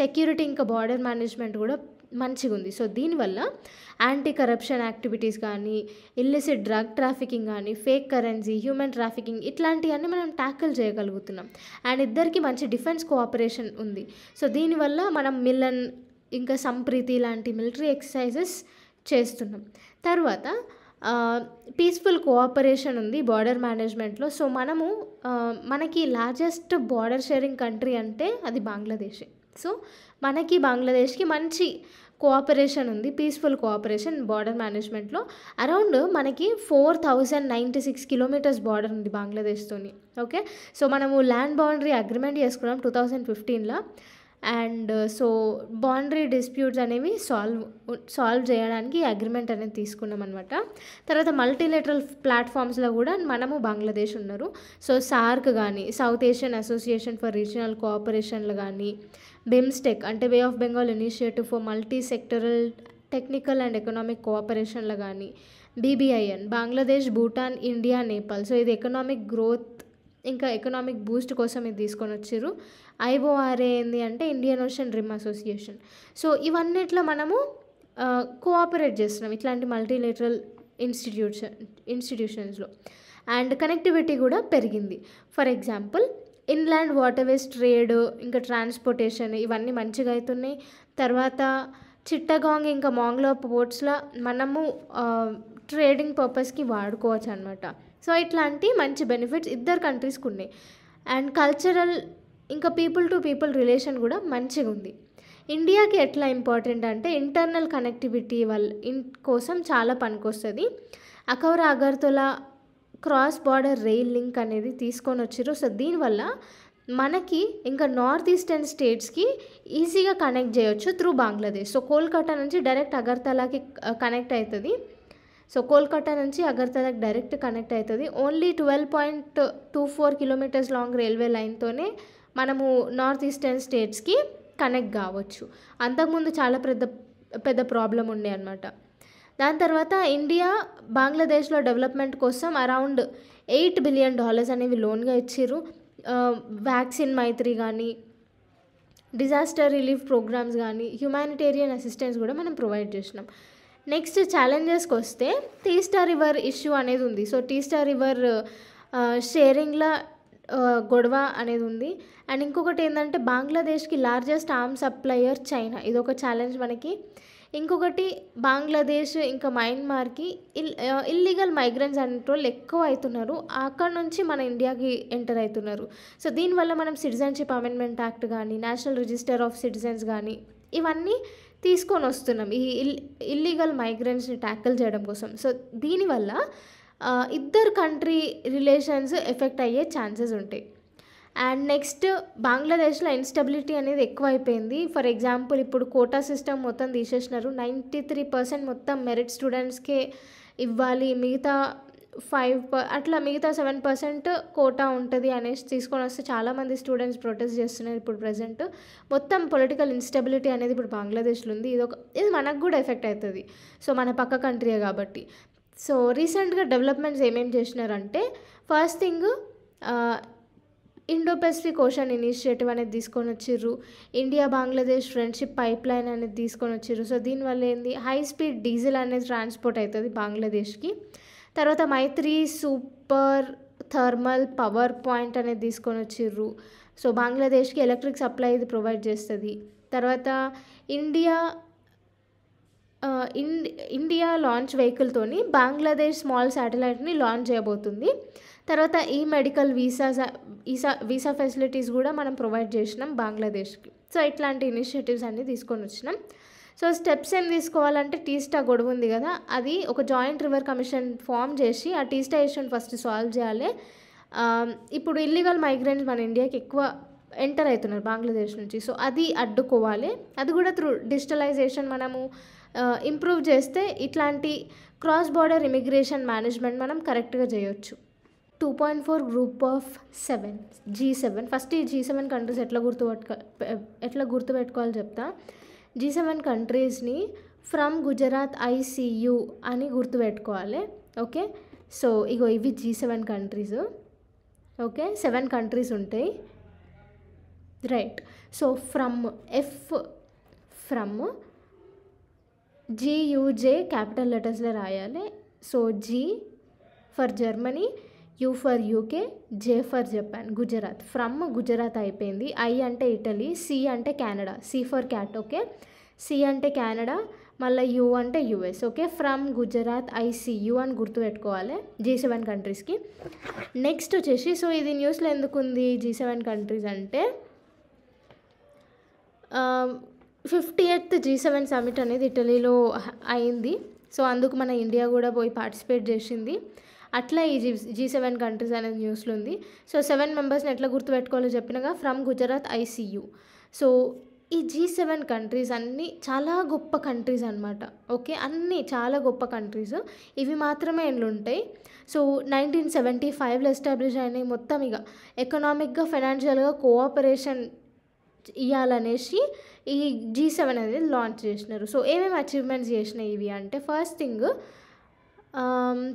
సెక్యూరిటీ ఇంకా బార్డర్ మేనేజ్మెంట్ కూడా మంచిగా ఉంది. సో దీనివల్ల యాంటీ కరప్షన్ యాక్టివిటీస్ కానీ, ఇల్లిసిట్ డ్రగ్ ట్రాఫికింగ్ కానీ, ఫేక్ కరెన్సీ, హ్యూమన్ ట్రాఫికింగ్ ఇట్లాంటివన్నీ మనం ట్యాకిల్ చేయగలుగుతున్నాం. అండ్ ఇద్దరికి మంచి డిఫెన్స్ కోఆపరేషన్ ఉంది. సో దీనివల్ల మనం మిలన్ ఇంకా సంప్రీతి లాంటి మిలిటరీ ఎక్సర్సైజెస్ చేస్తున్నాం. తర్వాత పీస్ఫుల్ కోఆపరేషన్ ఉంది బార్డర్ మేనేజ్మెంట్లో. సో మనకి లార్జెస్ట్ బార్డర్ షేరింగ్ కంట్రీ అంటే అది బంగ్లాదేశే. సో మనకి బంగ్లాదేశ్కి మంచి కోఆపరేషన్ ఉంది, పీస్ఫుల్ కోఆపరేషన్ బార్డర్ మేనేజ్మెంట్లో. అరౌండ్ మనకి 4096 కిలోమీటర్స్ బార్డర్ ఉంది బంగ్లాదేశ్తోని. ఓకే, సో మనము ల్యాండ్ బౌండరీ అగ్రిమెంట్ చేసుకున్నాం 2015లో. అండ్ సో బౌండరీ డిస్ప్యూట్స్ అనేవి సాల్వ్ చేయడానికి అగ్రిమెంట్ అనేది తీసుకున్నాం అనమాట. తర్వాత మల్టీలేటరల్ ప్లాట్ఫామ్స్లో కూడా మనము బంగ్లాదేశ్ ఉన్నారు. సో సార్క్ కానీ, South Asian Association for Regional కోఆపరేషన్లు కానీ, బిమ్స్టెక్ అంటే Bay of Bengal Initiative for Multi Sectoral Technical and Economic కోఆపరేషన్లు కానీ, BBIN Bangladesh, Bhutan, India, Nepal. So ఇది ఎకనామిక్ గ్రోత్ ఇంకా ఎకనామిక్ బూస్ట్ కోసం ఇది తీసుకొని వచ్చారు. IORA ఏంది అంటే Indian Ocean Rim Association. So ఇవన్నిట్లో మనము కోఆపరేట్ చేస్తున్నాం ఇట్లాంటి మల్టీలేటరల్ ఇన్స్టిట్యూషన్స్లో. అండ్ కనెక్టివిటీ కూడా పెరిగింది. For example inland waterways trade, ఇంకా ట్రాన్స్పోర్టేషన్ ఇవన్నీ మంచిగా అవుతున్నాయి. తర్వాత చిట్టగాంగ్ ఇంకా మాంగ్లో పోర్ట్స్లో మనము ట్రేడింగ్ పర్పస్కి వాడుకోవచ్చు అనమాట. సో ఇట్లాంటి మంచి బెనిఫిట్స్ ఇద్దరు కంట్రీస్కి ఉన్నాయి. అండ్ కల్చరల్ ఇంకా పీపుల్ టు పీపుల్ రిలేషన్ కూడా మంచిగా ఉంది. ఇండియాకి ఎట్లా ఇంపార్టెంట్ అంటే ఇంటర్నల్ కనెక్టివిటీ కోసం చాలా పనికొస్తుంది. Akhaura Agartala cross border rail link అనేది తీసుకొని వచ్చారు. సో దీనివల్ల మనకి ఇంకా నార్త్ ఈస్టర్న్ స్టేట్స్కి ఈజీగా కనెక్ట్ చేయొచ్చు త్రూ బంగ్లాదేశ్. సో కోల్కతా నుంచి డైరెక్ట్ అగర్తలాకి కనెక్ట్ అవుతుంది. సో కోల్కతా నుంచి అగర్తలాకి డైరెక్ట్ కనెక్ట్ అవుతుంది. ఓన్లీ 12.24 కిలోమీటర్స్ లాంగ్ రైల్వే లైన్తోనే మనము నార్త్ ఈస్టర్న్ స్టేట్స్కి కనెక్ట్ కావచ్చు. అంతకుముందు చాలా పెద్ద ప్రాబ్లం ఉండే అనమాట. దాని తర్వాత ఇండియా బంగ్లాదేశ్లో డెవలప్మెంట్ కోసం అరౌండ్ $8 బిలియన్ అనేవి లోన్గా ఇచ్చారు. వ్యాక్సిన్ మైత్రి కానీ, డిజాస్టర్ రిలీఫ్ ప్రోగ్రామ్స్ కానీ, హ్యుమానిటేరియన్ అసిస్టెన్స్ కూడా మనం ప్రొవైడ్ చేసినాం. నెక్స్ట్ ఛాలెంజెస్కి వస్తే తీస్టా రివర్ ఇష్యూ అనేది ఉంది. సో తీస్టా రివర్ షేరింగ్లో గొడవ అనేది ఉంది. అండ్ ఇంకొకటి ఏంటంటే బంగ్లాదేశ్కి లార్జెస్ట్ ఆర్మ్ సప్లయర్ చైనా, ఇదొక ఛాలెంజ్ మనకి. ఇంకొకటి బంగ్లాదేశ్ ఇంకా మయన్మార్కి ఇల్లీగల్ మైగ్రెంట్స్ అనేటోళ్ళు ఎక్కువ అవుతున్నారు. అక్కడ నుంచి మన ఇండియాకి ఎంటర్ అవుతున్నారు. సో దీనివల్ల మనం సిటిజన్షిప్ అమెండ్మెంట్ యాక్ట్ కానీ, నేషనల్ రిజిస్టర్ ఆఫ్ సిటిజన్స్ కానీ ఇవన్నీ తీసుకొని వస్తున్నాం ఈ ఇల్లీగల్ మైగ్రెంట్స్ని ట్యాకిల్ చేయడం కోసం. సో దీనివల్ల ఇద్దరు కంట్రీ రిలేషన్స్ ఎఫెక్ట్ అయ్యే ఛాన్సెస్ ఉంటాయి. అండ్ నెక్స్ట్ బంగ్లాదేశ్లో ఇన్స్టెబిలిటీ అనేది ఎక్కువ అయిపోయింది. ఫర్ ఎగ్జాంపుల్ ఇప్పుడు కోటా సిస్టమ్ మొత్తం తీసేసినారు. 93% మొత్తం మెరిట్ స్టూడెంట్స్కే ఇవ్వాలి, మిగతా 7% కోటా ఉంటుంది అనేసి తీసుకొని వస్తే చాలామంది స్టూడెంట్స్ ప్రొటెస్ట్ చేస్తున్నారు. ఇప్పుడు ప్రజెంట్ మొత్తం పొలిటికల్ ఇన్స్టెబిలిటీ అనేది ఇప్పుడు బంగ్లాదేశ్లో ఉంది. ఇది మనకు కూడా ఎఫెక్ట్ అవుతుంది. సో మన పక్క కంట్రీయే కాబట్టి. సో రీసెంట్గా డెవలప్మెంట్స్ ఏమేమి చేసినారంటే, first thing Indo Pacific Ocean Initiative అనేది తీసుకొని వచ్చిర్రు. India Bangladesh friendship pipeline అనేది తీసుకొని వచ్చిర్రు. సో దీనివల్ల ఏంది, హై స్పీడ్ డీజిల్ అనేది ట్రాన్స్పోర్ట్ అవుతుంది బంగ్లాదేశ్కి. తర్వాత Maitri super thermal power point అనేది తీసుకొని వచ్చిర్రు. సో బంగ్లాదేశ్కి ఎలక్ట్రిక్ సప్లై ఇది ప్రొవైడ్ చేస్తుంది. తర్వాత ఇండియా లాంచ్ వెహికల్తోని బంగ్లాదేశ్ స్మాల్ శాటిలైట్ని లాంచ్ చేయబోతుంది. తర్వాత ఈ మెడికల్ వీసా ఫెసిలిటీస్ కూడా మనం ప్రొవైడ్ చేసినాం బంగ్లాదేశ్కి. సో ఇట్లాంటి ఇనిషియేటివ్స్ అన్నీ తీసుకొని వచ్చినాం. సో స్టెప్స్ ఏం తీసుకోవాలంటే, టీస్టా గొడవ ఉంది కదా, అది ఒక జాయింట్ రివర్ కమిషన్ ఫామ్ చేసి ఆ టీస్టా ఇష్యూని ఫస్ట్ సాల్వ్ చేయాలి. ఇప్పుడు ఇల్లీగల్ మైగ్రెంట్స్ మన ఇండియాకి ఎక్కువ ఎంటర్ అవుతున్నారు బంగ్లాదేశ్ నుంచి. సో అది అడ్డుకోవాలి. అది కూడా త్రూ డిజిటలైజేషన్ మనము ఇంప్రూవ్ చేస్తే ఇట్లాంటి క్రాస్ బార్డర్ ఇమిగ్రేషన్ మేనేజ్మెంట్ మనం కరెక్ట్గా చేయొచ్చు. 2.4 గ్రూప్ ఆఫ్ 7 G7. ఫస్ట్ ఈ G7 కంట్రీస్ ఎట్లా గుర్తుపెట్టుకోవాలో చెప్తా. G7 కంట్రీస్ని ఫ్రమ్ గుజరాత్ ICU అని గుర్తుపెట్టుకోవాలి. ఓకే, సో ఇగో ఇవి G7 కంట్రీస్. ఓకే, 7 కంట్రీస్ ఉంటాయి, right. So from GUJ capital లెటర్స్లో రాయాలి. So G for Germany, U for UK, J for Japan, Gujarat. From Gujarat అయిపోయింది. I అంటే ఇటలీ, C అంటే Canada, C for cat. Okay, C అంటే Canada, మళ్ళీ U అంటే US. Okay, from Gujarat ICU అని గుర్తుపెట్టుకోవాలి G7 కంట్రీస్కి. నెక్స్ట్ వచ్చేసి, సో ఇది న్యూస్లో ఎందుకు ఉంది G7 కంట్రీస్ అంటే, 58th G7 సమిట్ అనేది ఇటలీలో అయింది. సో అందుకు మన ఇండియా కూడా పోయి పార్టిసిపేట్ చేసింది. అట్లా ఈ G7 కంట్రీస్ అనేది న్యూస్లో ఉంది. సో 7 మెంబర్స్ని ఎట్లా గుర్తుపెట్టుకోవాలో చెప్పినగా, ఫ్రమ్ గుజరాత్ ICU. సో ఈ G7 కంట్రీస్ అన్నీ చాలా గొప్ప కంట్రీస్ అనమాట. ఓకే, అన్నీ చాలా గొప్ప కంట్రీస్. ఇవి మాత్రమే ఎన్ని ఉంటాయి. సో 1975లో ఎస్టాబ్లిష్ అయినాయి. మొత్తం ఇక ఎకనామిక్గా ఫైనాన్షియల్గా కోఆపరేషన్ ఇవ్వాలనేసి ఈ G7 అనేది లాంచ్ చేసినారు. సో ఏమేమి అచీవ్మెంట్స్ చేసినాయి ఇవి అంటే, ఫస్ట్ థింగ్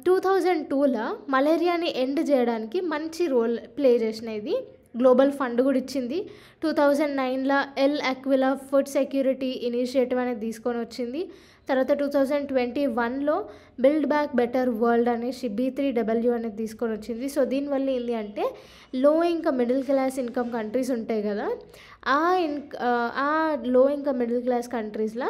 2002లో మలేరియాని ఎండ్ చేయడానికి మంచి రోల్ ప్లే చేసిన ఇది గ్లోబల్ ఫండ్ కూడా ఇచ్చింది. 2009లో L'Aquila food security initiative అనేది తీసుకొని వచ్చింది. తర్వాత 2021లో బిల్డ్ బ్యాక్ బెటర్ వరల్డ్ అనేసి B3W అనేది తీసుకొని వచ్చింది. సో దీనివల్ల ఏంటి అంటే లో income middle class income countries ఉంటాయి కదా, ఆ లో ఇన్కమ్ మిడిల్ క్లాస్ కంట్రీస్లో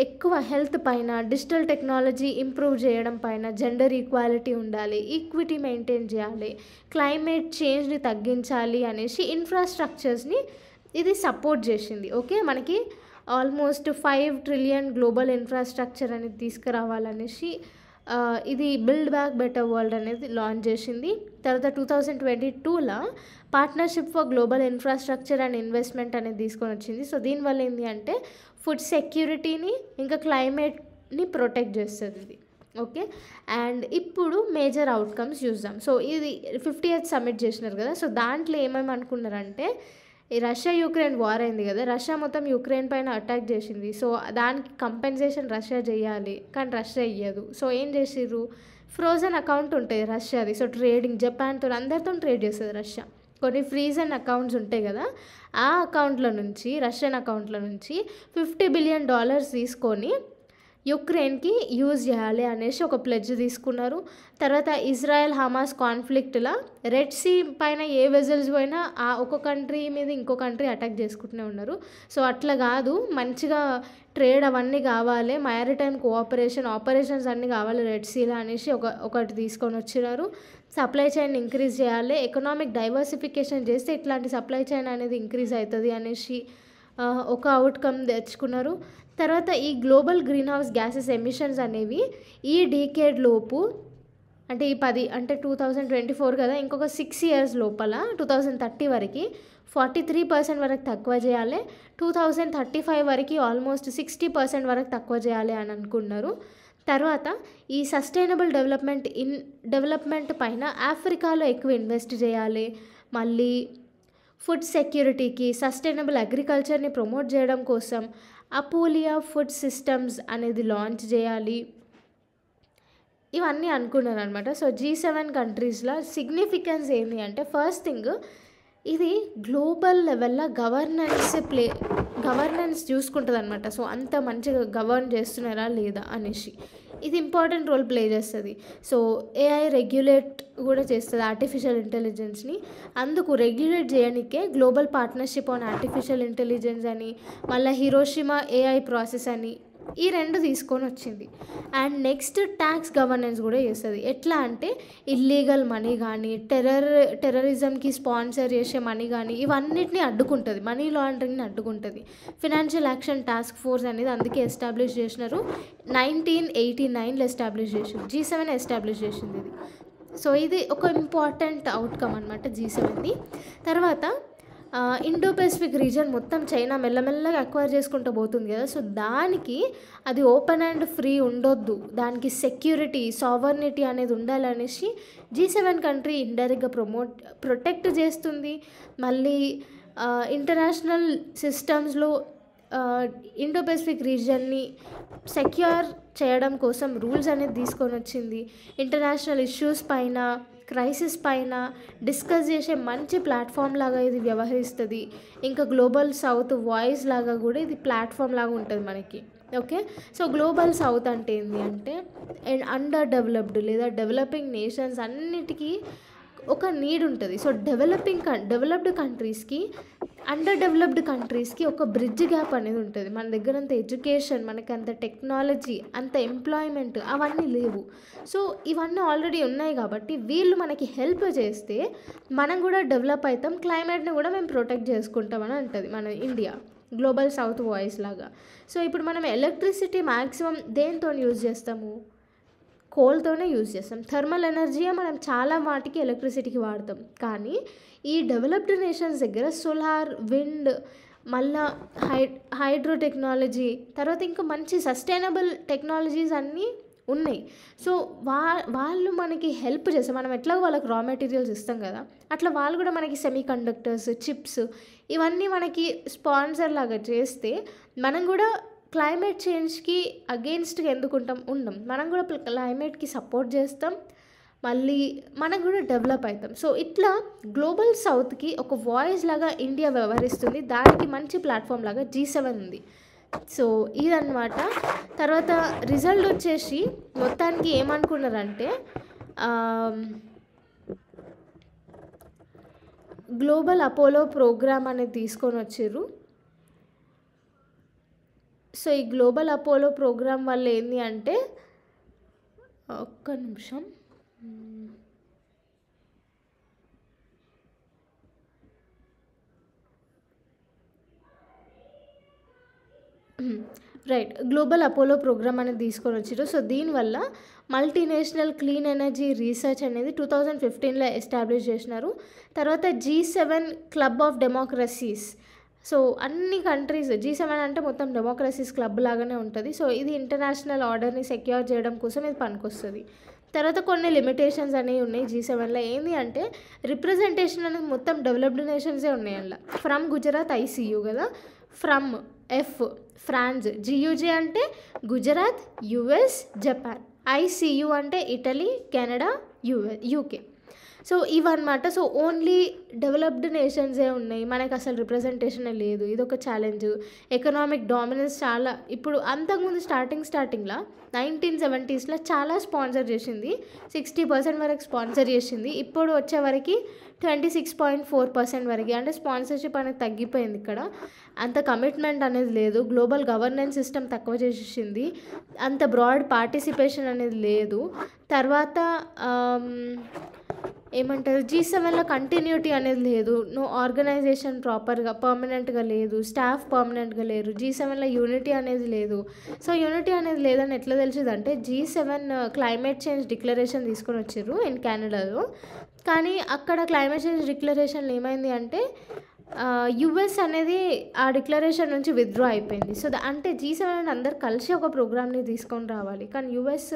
ఎక్కువ హెల్త్ పైన, డిజిటల్ టెక్నాలజీ ఇంప్రూవ్ చేయడం పైన, జెండర్ ఈక్వాలిటీ ఉండాలి, ఈక్విటీ మెయింటైన్ చేయాలి, క్లైమేట్ చేంజ్ని తగ్గించాలి అనేసి ఇన్ఫ్రాస్ట్రక్చర్స్ని ఇది సపోర్ట్ చేసింది. ఓకే, మనకి ఆల్మోస్ట్ 5 ట్రిలియన్ గ్లోబల్ ఇన్ఫ్రాస్ట్రక్చర్ అనేది తీసుకురావాలనేసి ఇది బిల్డ్ బ్యాక్ బెటర్ వరల్డ్ అనేది లాంచ్ చేసింది. తర్వాత 2022లో partnership for global infrastructure and investment అనేది తీసుకొని వచ్చింది. సో దీనివల్ల ఏంటి అంటే ఫుడ్ సెక్యూరిటీని ఇంకా క్లైమేట్ని ప్రొటెక్ట్ చేస్తుంది ఇది. ఓకే, అండ్ ఇప్పుడు మేజర్ అవుట్కమ్స్ చూద్దాం. సో ఇది 50th సమ్మిట్ చేసినారు కదా, సో దాంట్లో ఏమేమి అనుకున్నారంటే ఈ రష్యా యుక్రెయిన్ వార్ అయింది కదా, రష్యా మొత్తం యుక్రెయిన్ పైన అటాక్ చేసింది. సో దానికి కంపెన్సేషన్ రష్యా చేయాలి, కానీ రష్యా ఇయ్యదు. సో ఏం చేసిర్రు, ఫ్రోజన్ అకౌంట్ ఉంటుంది రష్యాది. సో ట్రేడింగ్ జపాన్తో అందరితో ట్రేడ్ చేస్తుంది రష్యా. కొన్ని ఫ్రీజన్ అకౌంట్స్ ఉంటాయి కదా, ఆ అకౌంట్లో నుంచి, రష్యన్ అకౌంట్లో నుంచి $50 బిలియన్ తీసుకొని యుక్రెయిన్కి యూజ్ చేయాలి అనేసి ఒక ప్లెడ్జ్ తీసుకున్నారు. తర్వాత ఇజ్రాయెల్ హమాస్ కాన్ఫ్లిక్ట్లో రెడ్ సీ పైన ఏ వెజల్స్ పోయినా ఆ ఒక కంట్రీ మీద ఇంకో కంట్రీ అటాక్ చేసుకుంటూనే ఉన్నారు. సో అట్లా కాదు, మంచిగా ట్రేడ్ అవన్నీ కావాలి, మ్యారిటైమ్ ఆపరేషన్స్ అన్నీ కావాలి రెడ్ సీలో అనేసి ఒకటి తీసుకొని వచ్చినారు. సప్లై చైన్ ఇంక్రీజ్ చేయాలి, ఎకనామిక్ డైవర్సిఫికేషన్ చేస్తే ఇట్లాంటి సప్లై చైన్ అనేది ఇంక్రీజ్ అవుతుంది అనేసి ఒక అవుట్కమ్ తెచ్చుకున్నారు. తర్వాత ఈ global green house gases emissions అనేవి ఈ డీకేడ్ లోపు, అంటే ఈ 2024 కదా, ఇంకొక 6 years లోపల 2030 వరకు 43% వరకు తక్కువ చేయాలి, 2035 వరకు ఆల్మోస్ట్ 60% వరకు తక్కువ చేయాలి అని అనుకున్నారు. తర్వాత ఈ సస్టైనబుల్ డెవలప్మెంట్ పైన ఆఫ్రికాలో ఎక్కువ ఇన్వెస్ట్ చేయాలి, మళ్ళీ ఫుడ్ సెక్యూరిటీకి, సస్టైనబుల్ అగ్రికల్చర్ని ప్రమోట్ చేయడం కోసం అపోలియా ఫుడ్ సిస్టమ్స్ అనేది లాంచ్ చేయాలి, ఇవన్నీ అనుకున్నారు అనమాట. సో G7 కంట్రీస్లో సిగ్నిఫికెన్స్ ఏంటి అంటే, ఫస్ట్ థింగ్ ఇది గ్లోబల్ లెవెల్లో గవర్నెన్స్ చూసుకుంటుంది అనమాట. సో అంత మంచిగా గవర్న్ చేస్తున్నారా లేదా అనేసి ఇది ఇంపార్టెంట్ రోల్ ప్లే చేస్తుంది. సో AI రెగ్యులేట్ కూడా చేస్తుంది ఆర్టిఫిషియల్ ఇంటెలిజెన్స్ని. అందుకు రెగ్యులేట్ చేయడానికే global partnership on artificial intelligence అని, మళ్ళీ హిరోషిమా AI ప్రాసెస్ అని, ఈ 2 తీసుకొని వచ్చింది. అండ్ నెక్స్ట్ ట్యాక్స్ గవర్నెన్స్ కూడా చేస్తుంది. ఎట్లా అంటే ఇల్లీగల్ మనీ కానీ, టెర్రరిజంకి స్పాన్సర్ చేసే మనీ కానీ, ఇవన్నిటిని అడ్డుకుంటుంది, మనీ లాండరింగ్ని అడ్డుకుంటుంది. ఫినాన్షియల్ యాక్షన్ టాస్క్ ఫోర్స్ అనేది అందుకే ఎస్టాబ్లిష్ చేసినారు, 1989లో ఎస్టాబ్లిష్ చేసింది, G7 ఎస్టాబ్లిష్ చేసింది ఇది. సో ఇది ఒక ఇంపార్టెంట్ అవుట్కమ్ అనమాట G7ది. తర్వాత ఇండో పెసిఫిక్ రీజన్ మొత్తం చైనా మెల్లమెల్లగా అక్వైర్ చేసుకుంటూ పోతుంది కదా, సో దానికి అది ఓపెన్ అండ్ ఫ్రీ ఉండొద్దు, దానికి సెక్యూరిటీ, సావర్నిటీ అనేది ఉండాలనేసి G7 కంట్రీ ఇండైరెక్ట్గా ప్రొటెక్ట్ చేస్తుంది. మళ్ళీ ఇంటర్నేషనల్ సిస్టమ్స్లో ఇండో పెసిఫిక్ రీజన్ని సెక్యూర్ చేయడం కోసం రూల్స్ అనేది తీసుకొని వచ్చింది. ఇంటర్నేషనల్ ఇష్యూస్ పైన, క్రైసిస్ పైన డిస్కస్ చేసే మంచి ప్లాట్ఫామ్ లాగా ఇది వ్యవహరిస్తుంది. ఇంకా గ్లోబల్ సౌత్ వాయిస్ లాగా కూడా ఇది ప్లాట్ఫామ్ లాగా ఉంటుంది మనకి. ఓకే, సో గ్లోబల్ సౌత్ అంటే ఏంటి అంటే అండర్ డెవలప్డ్ లేదా డెవలపింగ్ నేషన్స్ అన్నిటికీ ఒక నీడ్ ఉంటుంది. సో డెవలప్డ్ కంట్రీస్కి, అండర్ డెవలప్డ్ కంట్రీస్కి ఒక బ్రిడ్జ్ గ్యాప్ అనేది ఉంటుంది. మన దగ్గర అంత ఎడ్యుకేషన్, మనకి అంత టెక్నాలజీ, అంత ఎంప్లాయ్మెంట్ అవన్నీ లేవు. సో ఇవన్నీ ఆల్రెడీ ఉన్నాయి కాబట్టి వీళ్ళు మనకి హెల్ప్ చేస్తే మనం కూడా డెవలప్ అవుతాం, క్లైమేట్ని కూడా మేము ప్రొటెక్ట్ చేసుకుంటామని అంటుంది మన ఇండియా, గ్లోబల్ సౌత్ వాయిస్ లాగా. సో ఇప్పుడు మనం ఎలక్ట్రిసిటీ మ్యాక్సిమం దేంతో యూజ్ చేస్తాము, కోల్తోనే యూజ్ చేస్తాం. థర్మల్ ఎనర్జీయే మనం చాలా వాటికి ఎలక్ట్రిసిటీకి వాడతాం. కానీ ఈ డెవలప్డ్ నేషన్స్ దగ్గర సోలార్, విండ్, మళ్ళా హైడ్రో టెక్నాలజీ, తర్వాత ఇంకా మంచి సస్టైనబుల్ టెక్నాలజీస్ అన్నీ ఉన్నాయి. సో వాళ్ళు మనకి హెల్ప్ చేస్తారు. మనం ఎట్లాగో వాళ్ళకి రా మెటీరియల్స్ ఇస్తాం కదా, అట్లా వాళ్ళు కూడా మనకి సెమీ కండక్టర్స్, చిప్స్ ఇవన్నీ మనకి స్పాన్సర్ లాగా చేస్తే మనం కూడా క్లైమేట్ చేంజ్కి అగెయిన్స్ట్గా ఎందుకుంటాం, ఉండం. మనం కూడా క్లైమేట్కి సపోర్ట్ చేస్తాం, మళ్ళీ మనం కూడా డెవలప్ అవుతాం. సో ఇట్లా గ్లోబల్ సౌత్కి ఒక వాయిస్ లాగా ఇండియా వ్యవహరిస్తుంది. దానికి మంచి ప్లాట్ఫామ్ లాగా G7 ఉంది. సో ఇదన్నమాట. తర్వాత రిజల్ట్ వచ్చేసి మొత్తానికి ఏమనుకున్నారంటే గ్లోబల్ అపోలో ప్రోగ్రామ్ అనేది తీసుకొని వచ్చిర్రు. సో ఈ గ్లోబల్ అపోలో ప్రోగ్రామ్ వల్ల ఏంది అంటే ఒక్క నిమిషం రైట్, గ్లోబల్ అపోలో ప్రోగ్రామ్ అనేది తీసుకొని వచ్చారు. సో దీనివల్ల మల్టీనేషనల్ క్లీన్ ఎనర్జీ రీసెర్చ్ అనేది 2015లో ఎస్టాబ్లిష్ చేసినారు. తర్వాత G7 club of democracies. So అన్ని కంట్రీస్ G7 అంటే మొత్తం డెమోక్రసీస్ క్లబ్ లాగానే ఉంటుంది. సో ఇది ఇంటర్నేషనల్ ఆర్డర్ని సెక్యూర్ చేయడం కోసం ఇది పనికొస్తుంది. తర్వాత కొన్ని లిమిటేషన్స్ అనేవి ఉన్నాయి G7లో. ఏంటి అంటే రిప్రజెంటేషన్ అనేది మొత్తం డెవలప్డ్ నేషన్సే ఉన్నాయి అందులో. ఫ్రమ్ గుజరాత్ ICU కదా, ఫ్రమ్ ఫ్రాన్స్, GUJ అంటే గుజరాత్, US, జపాన్, ICU అంటే ఇటలీ, కెనడా, UK. సో ఇవన్నమాట. సో ఓన్లీ డెవలప్డ్ నేషన్సే ఉన్నాయి, మనకు అసలు రిప్రజెంటేషనే లేదు. ఇది ఒక ఛాలెంజ్. ఎకనామిక్ డామినెన్స్ చాలా. ఇప్పుడు అంతకుముందు స్టార్టింగ్లో 1970sలో చాలా స్పాన్సర్ చేసింది, 60% వరకు స్పాన్సర్ చేసింది. ఇప్పుడు వచ్చేవరకు 26.4% వరకు, అంటే స్పాన్సర్షిప్ అనేది తగ్గిపోయింది. ఇక్కడ అంత కమిట్మెంట్ అనేది లేదు. గ్లోబల్ గవర్నెన్స్ సిస్టమ్ తక్కువ చేసేసింది, అంత బ్రాడ్ పార్టిసిపేషన్ అనేది లేదు. తర్వాత ఏమంటారు, G7లో కంటిన్యూటీ అనేది లేదు. నో ఆర్గనైజేషన్ ప్రాపర్గా పర్మనెంట్గా లేదు, స్టాఫ్ పర్మనెంట్గా లేరు. G7లో యూనిటీ అనేది లేదు. సో యూనిటీ అనేది లేదని ఎట్లా తెలిసిందంటే G7 క్లైమేట్ చేంజ్ డిక్లరేషన్ తీసుకొని వచ్చారు ఇన్ కెనడాలో. కానీ అక్కడ క్లైమేట్ చేంజ్ డిక్లరేషన్లో ఏమైంది అంటే US అనేది ఆ డిక్లరేషన్ నుంచి విత్డ్రా అయిపోయింది. సో అంటే G7 అందరు కలిసి ఒక ప్రోగ్రామ్ని తీసుకొని రావాలి, కానీ US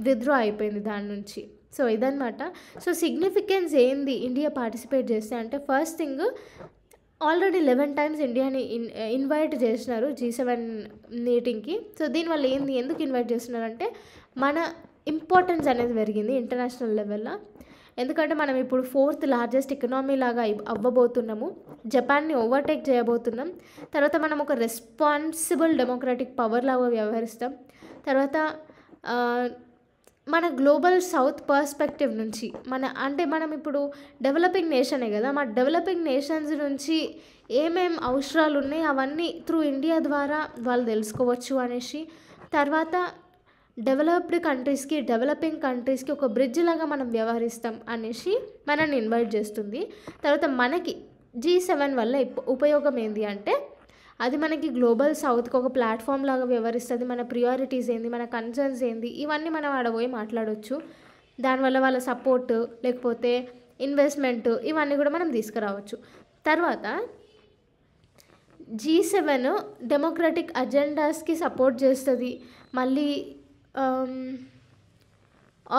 విత్డ్రా అయిపోయింది దాని నుంచి. సో ఇదన్నమాట. సో సిగ్నిఫికెన్స్ ఏంది ఇండియా పార్టిసిపేట్ చేస్తే అంటే, ఫస్ట్ థింగ్ ఆల్రెడీ 11 times ఇండియాని ఇన్వైట్ చేసినారు G7 మీటింగ్కి. సో దీనివల్ల ఏంది, ఎందుకు ఇన్వైట్ చేస్తున్నారంటే మన ఇంపార్టెన్స్ అనేది పెరిగింది ఇంటర్నేషనల్ లెవెల్లో. ఎందుకంటే మనం ఇప్పుడు 4th లార్జెస్ట్ ఎకనామీ లాగా అవ్వబోతున్నాము, జపాన్ని ఓవర్టేక్ చేయబోతున్నాం. తర్వాత మనం ఒక రెస్పాన్సిబుల్ డెమోక్రాటిక్ పవర్ లాగా వ్యవహరిస్తాం. తర్వాత మన గ్లోబల్ సౌత్ పర్స్పెక్టివ్ నుంచి మనం ఇప్పుడు డెవలపింగ్ నేషనే కదా, మన డెవలపింగ్ నేషన్స్ నుంచి ఏమేం అవసరాలు ఉన్నాయి అవన్నీ త్రూ ఇండియా ద్వారా వాళ్ళు తెలుసుకోవచ్చు అనేసి. తర్వాత డెవలప్డ్ కంట్రీస్కి, డెవలపింగ్ కంట్రీస్కి ఒక బ్రిడ్జ్ లాగా మనం వ్యవహరిస్తాం అనేసి మనల్ని ఇన్వైట్ చేస్తుంది. తర్వాత మనకి G7 వల్ల ఉపయోగం ఏంటి అంటే, అది మనకి గ్లోబల్ సౌత్కి ఒక ప్లాట్ఫామ్ లాగా వ్యవహరిస్తుంది. మన ప్రియారిటీస్ ఏంది, మన కన్సర్న్స్ ఏంది, ఇవన్నీ మనం ఆడబోయి మాట్లాడవచ్చు. దానివల్ల వాళ్ళ సపోర్ట్ లేకపోతే ఇన్వెస్ట్మెంట్ ఇవన్నీ కూడా మనం తీసుకురావచ్చు. తర్వాత G7 డెమోక్రటిక్ అజెండాస్కి సపోర్ట్ చేస్తుంది. మళ్ళీ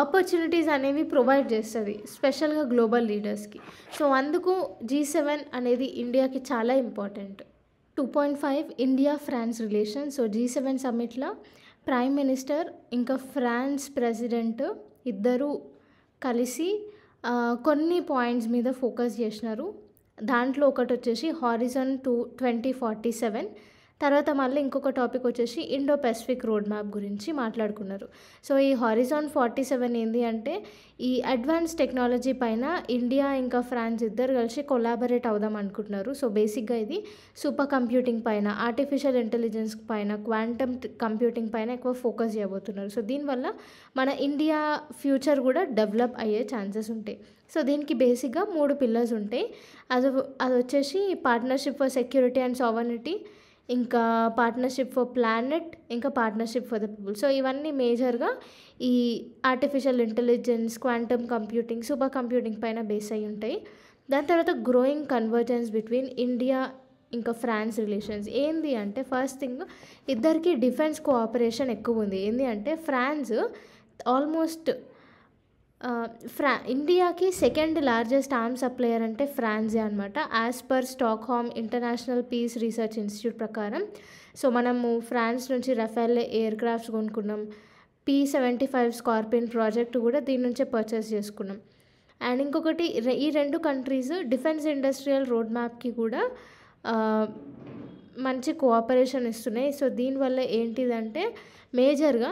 ఆపర్చునిటీస్ అనేవి ప్రొవైడ్ చేస్తుంది స్పెషల్గా గ్లోబల్ లీడర్స్కి. సో అందుకు G7 అనేది ఇండియాకి చాలా important. 2.5 India France relation. So G7 సమ్మిట్లో ప్రైమ్ మినిస్టర్ ఇంకా ఫ్రాన్స్ ప్రెసిడెంట్ ఇద్దరు కలిసి కొన్ని పాయింట్స్ మీద ఫోకస్ చేసినారు. దాంట్లో ఒకటి వచ్చేసి హారిజన్ 2047. తర్వాత మళ్ళీ ఇంకొక టాపిక్ వచ్చేసి ఇండో పెసిఫిక్ రోడ్ మ్యాప్ గురించి మాట్లాడుకున్నారు. సో ఈ హారిజాన్ 47 ఏంటి అంటే, ఈ అడ్వాన్స్ టెక్నాలజీ పైన ఇండియా ఇంకా ఫ్రాన్స్ ఇద్దరు కలిసి కొలాబరేట్ అవుదాం అనుకుంటున్నారు. సో బేసిక్గా ఇది సూపర్ కంప్యూటింగ్ పైన, ఆర్టిఫిషియల్ ఇంటెలిజెన్స్ పైన, క్వాంటమ్ కంప్యూటింగ్ పైన ఎక్కువ ఫోకస్ చేయబోతున్నారు. సో దీనివల్ల మన ఇండియా ఫ్యూచర్ కూడా డెవలప్ అయ్యే ఛాన్సెస్ ఉంటాయి. సో దీనికి బేసిక్గా 3 పిల్లర్స్ ఉంటాయి. అది వచ్చేసి partnership for security and sovereignty, ఇంకా పార్ట్నర్షిప్ ఫర్ ప్లానెట్, ఇంకా partnership for the people. So ఇవన్నీ మేజర్గా ఈ artificial intelligence, quantum computing, super computing పైన బేస్ అయి ఉంటాయి. దాని తర్వాత గ్రోయింగ్ కన్వర్జెన్స్ బిట్వీన్ ఇండియా ఇంకా ఫ్రాన్స్ రిలేషన్స్. ఏంది అంటే, ఫస్ట్ థింగ్ ఇద్దరికి డిఫెన్స్ కోఆపరేషన్ ఎక్కువ ఉంది. ఏంది అంటే ఫ్రాన్స్ ఆల్మోస్ట్ ఇండియాకి సెకండ్ లార్జెస్ట్ ఆర్మ్స్ సప్లయర్ అంటే ఫ్రాన్సే అనమాట, as per Stockholm International Peace Research Institute ప్రకారం. సో మనము ఫ్రాన్స్ నుంచి రఫేల్ ఎయిర్ క్రాఫ్ట్స్ కొనుక్కున్నాం, P-75 స్కార్పియన్ ప్రాజెక్ట్ కూడా దీని నుంచే పర్చేస్ చేసుకున్నాం. అండ్ ఇంకొకటి, ఈ 2 కంట్రీస్ డిఫెన్స్ ఇండస్ట్రియల్ రోడ్ మ్యాప్కి కూడా మంచి కోఆపరేషన్ ఇస్తున్నాయి. సో దీనివల్ల ఏంటిదంటే మేజర్గా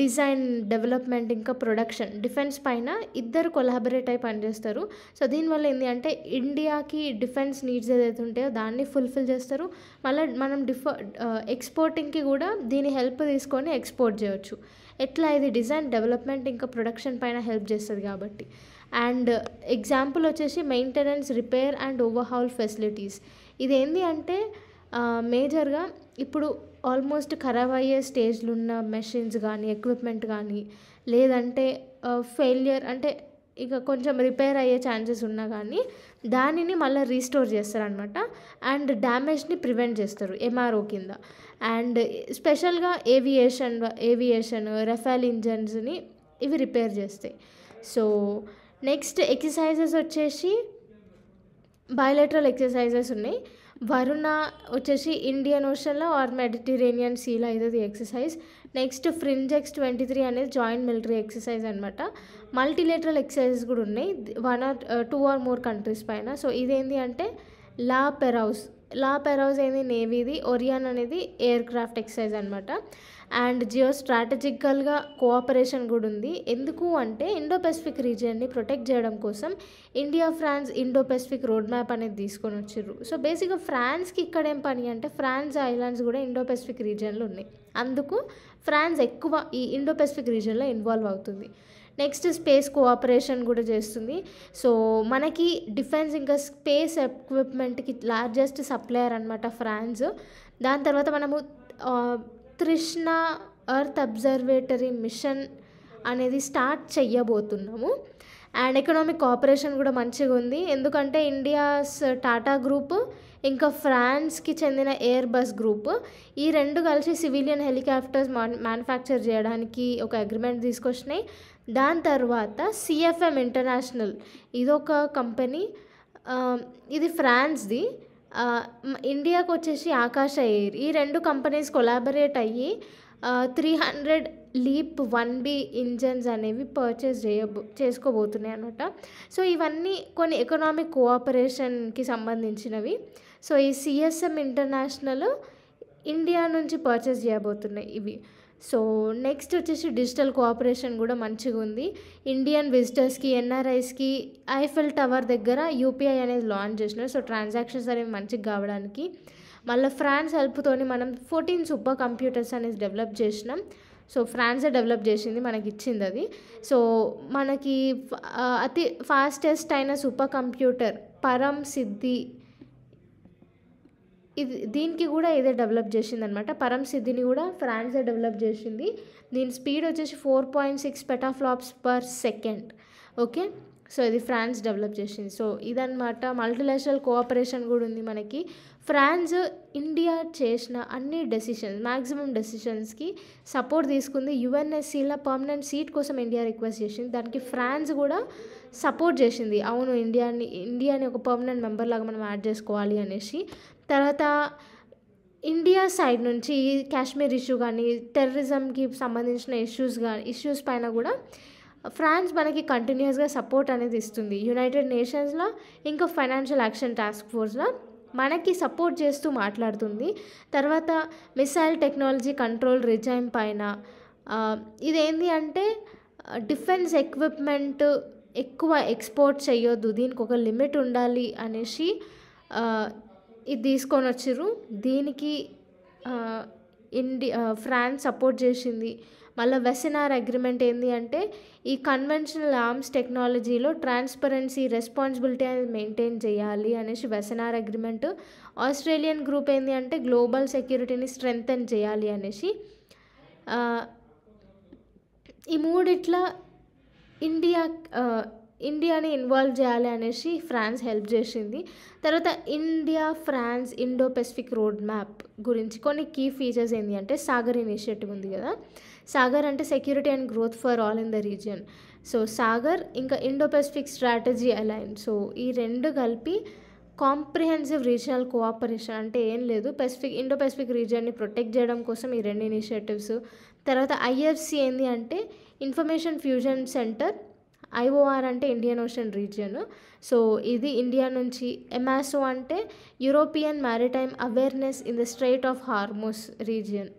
డిజైన్, డెవలప్మెంట్ ఇంకా ప్రొడక్షన్, డిఫెన్స్ పైన ఇద్దరు కొలాబరేట్ అయి పనిచేస్తారు. సో దీనివల్ల ఏంటి అంటే ఇండియాకి డిఫెన్స్ నీడ్స్ ఏదైతే ఉంటాయో దాన్ని ఫుల్ఫిల్ చేస్తారు. మళ్ళీ మనం ఎక్స్పోర్టింగ్కి కూడా దీని హెల్ప్ తీసుకొని ఎక్స్పోర్ట్ చేయొచ్చు. ఎట్లా ఇది డిజైన్, డెవలప్మెంట్ ఇంకా ప్రొడక్షన్ పైన హెల్ప్ చేస్తుంది కాబట్టి. అండ్ ఎగ్జాంపుల్ వచ్చేసి maintenance, repair and overhaul facilities. ఇదేంటి అంటే మేజర్గా ఇప్పుడు ఆల్మోస్ట్ ఖరాబ్ అయ్యే స్టేజ్లో ఉన్న మెషిన్స్ కానీ, ఎక్విప్మెంట్ కానీ, లేదంటే ఫెయిల్యూర్ అంటే ఇక కొంచెం రిపేర్ అయ్యే ఛాన్సెస్ ఉన్నా కానీ దానిని మళ్ళీ రీస్టోర్ చేస్తారనమాట. అండ్ డ్యామేజ్ని ప్రివెంట్ చేస్తారు ఎంఆర్ఓ కింద. అండ్ స్పెషల్గా ఏవియేషన్, రఫేల్ ఇంజన్స్ని ఇవి రిపేర్ చేస్తాయి. సో నెక్స్ట్ ఎక్సర్సైజెస్ వచ్చేసి బయోలేటరల్ ఎక్సర్సైజెస్ ఉన్నాయి. వరుణ వచ్చేసి ఇండియన్ ఓషన్లో ఆర్ మెడిటరేనియన్ సీలో అవుతుంది ఎక్సర్సైజ్. నెక్స్ట్ ఫ్రింజెక్స్ 23 అనేది జాయింట్ మిలిటరీ ఎక్సర్సైజ్ అనమాట. మల్టీలేటరల్ ఎక్సర్సైజెస్ కూడా ఉన్నాయి 1 or 2 or more కంట్రీస్ పైన. సో ఇదేంటి అంటే లా పెరౌజ్ ఏంది నేవీది, ఒరియాన్ అనేది ఎయిర్ క్రాఫ్ట్ ఎక్సర్సైజ్ అనమాట. అండ్ జియో స్ట్రాటజికల్గా కోఆపరేషన్ కూడా ఉంది. ఎందుకు అంటే ఇండో పెసిఫిక్ రీజియన్ని ప్రొటెక్ట్ చేయడం కోసం India France Indo Pacific road map అనేది తీసుకొని వచ్చిర్రు. సో బేసిక్గా ఫ్రాన్స్కి ఇక్కడ ఏం పని అంటే ఫ్రాన్స్ ఐలాండ్స్ కూడా ఇండో పెసిఫిక్ రీజియన్లో ఉన్నాయి. అందుకు ఫ్రాన్స్ ఎక్కువ ఈ ఇండో పెసిఫిక్ రీజియన్లో ఇన్వాల్వ్ అవుతుంది. నెక్స్ట్ స్పేస్ కోఆపరేషన్ కూడా చేస్తుంది. సో మనకి డిఫెన్స్ ఇంకా స్పేస్ ఎక్విప్మెంట్కి లార్జెస్ట్ సప్లయర్ అనమాట ఫ్రాన్స్. దాని తర్వాత మనము తృష్ణ ఎర్త్ అబ్జర్వేటరీ మిషన్ అనేది స్టార్ట్ చెయ్యబోతున్నాము. అండ్ ఎకనామిక్ కోఆపరేషన్ కూడా మంచిగా ఉంది. ఎందుకంటే ఇండియాస్ టాటా గ్రూప్ ఇంకా ఫ్రాన్స్కి చెందిన ఎయిర్ బస్ గ్రూప్ ఈ రెండు కలిసి సివిలియన్ హెలికాప్టర్స్ మ్యానుఫ్యాక్చర్ చేయడానికి ఒక అగ్రిమెంట్ తీసుకొచ్చినాయి. దాని తర్వాత సిఎఫ్ఎం ఇంటర్నేషనల్ ఇదొక కంపెనీ, ఇది ఫ్రాన్స్ది. ఇండియాకు వచ్చేసి ఆకాశ ఎయిర్. ఈ రెండు కంపెనీస్ కొలాబరేట్ అయ్యి 300 లీప్ 1B ఇంజన్స్ అనేవి పర్చేస్ చేసుకోబోతున్నాయి అనమాట. సో ఇవన్నీ కొన్ని ఎకనామిక్ కోఆపరేషన్కి సంబంధించినవి. సో ఈ సిఎస్ఎం ఇంటర్నేషనల్ ఇండియా నుంచి పర్చేస్ చేయబోతున్నాయి ఇవి. సో నెక్స్ట్ వచ్చేసి డిజిటల్ కోఆపరేషన్ కూడా మంచిగా ఉంది. ఇండియన్ విజిటర్స్కి, ఎన్ఆర్ఐస్కి ఐఫెల్ టవర్ దగ్గర యూపీఐ అనేది లాంచ్ చేసినారు. సో ట్రాన్సాక్షన్స్ అనేవి మంచిగా కావడానికి. మళ్ళీ ఫ్రాన్స్ హెల్ప్తోని మనం 14 సూపర్ కంప్యూటర్స్ అనేది డెవలప్ చేసినాం. సో ఫ్రాన్సే డెవలప్ చేసింది, మనకి ఇచ్చింది అది. సో మనకి అతి ఫాస్టెస్ట్ అయిన సూపర్ కంప్యూటర్ పరం సిద్ధి, దీనికి కూడా ఇదే డెవలప్ చేసింది అనమాట. పరం సిద్ధిని కూడా ఫ్రాన్సే డెవలప్ చేసింది. దీని స్పీడ్ వచ్చేసి 4.6 petaflops per second. Okay, so ఇది ఫ్రాన్స్ డెవలప్ చేసింది. సో ఇదన్నమాట. మల్టీనేషనల్ కోఆపరేషన్ కూడా ఉంది మనకి. ఫ్రాన్స్ ఇండియా చేసిన అన్ని డెసిషన్స్, మ్యాక్సిమం డెసిషన్స్కి సపోర్ట్ తీసుకుంది. యుఎన్ఎస్సీలో పర్మనెంట్ సీట్ కోసం ఇండియా రిక్వెస్ట్ చేసింది, దానికి ఫ్రాన్స్ కూడా సపోర్ట్ చేసింది. అవును, ఇండియాని ఒక పర్మనెంట్ మెంబర్ లాగా మనం యాడ్ చేసుకోవాలి అనేసి. తర్వాత ఇండియా సైడ్ నుంచి కాశ్మీర్ ఇష్యూ కానీ, టెర్రరిజంకి సంబంధించిన ఇష్యూస్ పైన కూడా ఫ్రాన్స్ మనకి కంటిన్యూస్గా సపోర్ట్ అనేది ఇస్తుంది. యునైటెడ్ నేషన్స్లో ఇంకా ఫైనాన్షియల్ యాక్షన్ టాస్క్ ఫోర్స్లో మనకి సపోర్ట్ చేస్తూ మాట్లాడుతుంది. తర్వాత మిసైల్ టెక్నాలజీ కంట్రోల్ రిజైమ్ పైన ఇదేంటి అంటే డిఫెన్స్ ఎక్విప్మెంట్ ఎక్కువ ఎక్స్పోర్ట్ చేయొద్దు, దీనికి ఒక లిమిట్ ఉండాలి అనేసి ఇది తీసుకొని వచ్చిర్రు. దీనికి ఫ్రాన్స్ సపోర్ట్ చేసింది. మళ్ళీ వెసినార్ అగ్రిమెంట్ ఏంటి అంటే ఈ కన్వెన్షనల్ ఆర్మ్స్ టెక్నాలజీలో ట్రాన్స్పరెన్సీ, రెస్పాన్సిబిలిటీ అనేది మెయింటైన్ చేయాలి అనేసి వెసినార్ అగ్రిమెంట్. ఆస్ట్రేలియన్ గ్రూప్ ఏంటి అంటే గ్లోబల్ సెక్యూరిటీని స్ట్రెంగ్తెన్ చేయాలి అనేసి. ఈ మూడిట్లా ఇండియాని ఇన్వాల్వ్ చేయాలి అనేసి ఫ్రాన్స్ హెల్ప్ చేసింది. తర్వాత India France Indo Pacific road map గురించి కొన్ని కీ ఫీచర్స్ ఏంటి అంటే సాగర్ ఇనిషియేటివ్ ఉంది కదా. సాగర్ అంటే security and growth for all in the region. So SAGAR ఇంకా Indo Pacific strategy alliance. So ఈ రెండు కలిపి కాంప్రిహెన్సివ్ రీజనల్ కోఆపరేషన్ అంటే ఏం లేదు, ఇండో పెసిఫిక్ రీజియన్ని ప్రొటెక్ట్ చేయడం కోసం ఈ రెండు ఇనిషియేటివ్స్. తర్వాత ఐఎఫ్సి ఏంటి అంటే ఇన్ఫర్మేషన్ ఫ్యూజన్ సెంటర్ ఐఓఆర్ అంటే ఇండియన్ ఓషన్ రీజియన్. సో ఇది ఇండియా నుంచి. ఎమాసో అంటే European maritime awareness in the straight of Hormuz region.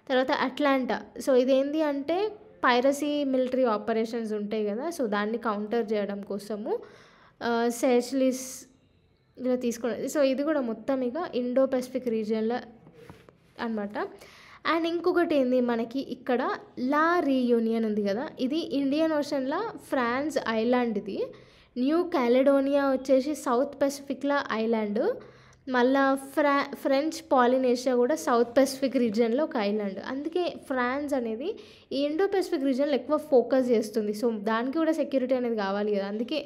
తర్వాత అట్లాంటా. సో ఇదేంటి అంటే పైరసీ మిలిటరీ ఆపరేషన్స్ ఉంటాయి కదా, సో దాన్ని కౌంటర్ చేయడం కోసము సెషలిస్ ఇలా తీసుకున్నది. సో ఇది కూడా మొత్తం ఇక ఇండో పెసిఫిక్ రీజియన్లో అనమాట. అండ్ ఇంకొకటి ఏంది మనకి ఇక్కడ లా రీయూనియన్ ఉంది కదా, ఇది ఇండియన్ ఓషన్లో ఫ్రాన్స్ ఐలాండ్, ఇది న్యూ క్యాలెడోనియా వచ్చేసి సౌత్ పెసిఫిక్లో ఐలాండ్, మళ్ళా ఫ్రెంచ్ పాలినేషియా కూడా సౌత్ పెసిఫిక్ రీజియన్లో ఒక ఐలాండ్. అందుకే ఫ్రాన్స్ అనేది ఈ ఇండో పెసిఫిక్ రీజియన్లో ఎక్కువ ఫోకస్ చేస్తుంది. సో దానికి కూడా సెక్యూరిటీ అనేది కావాలి కదా, అందుకే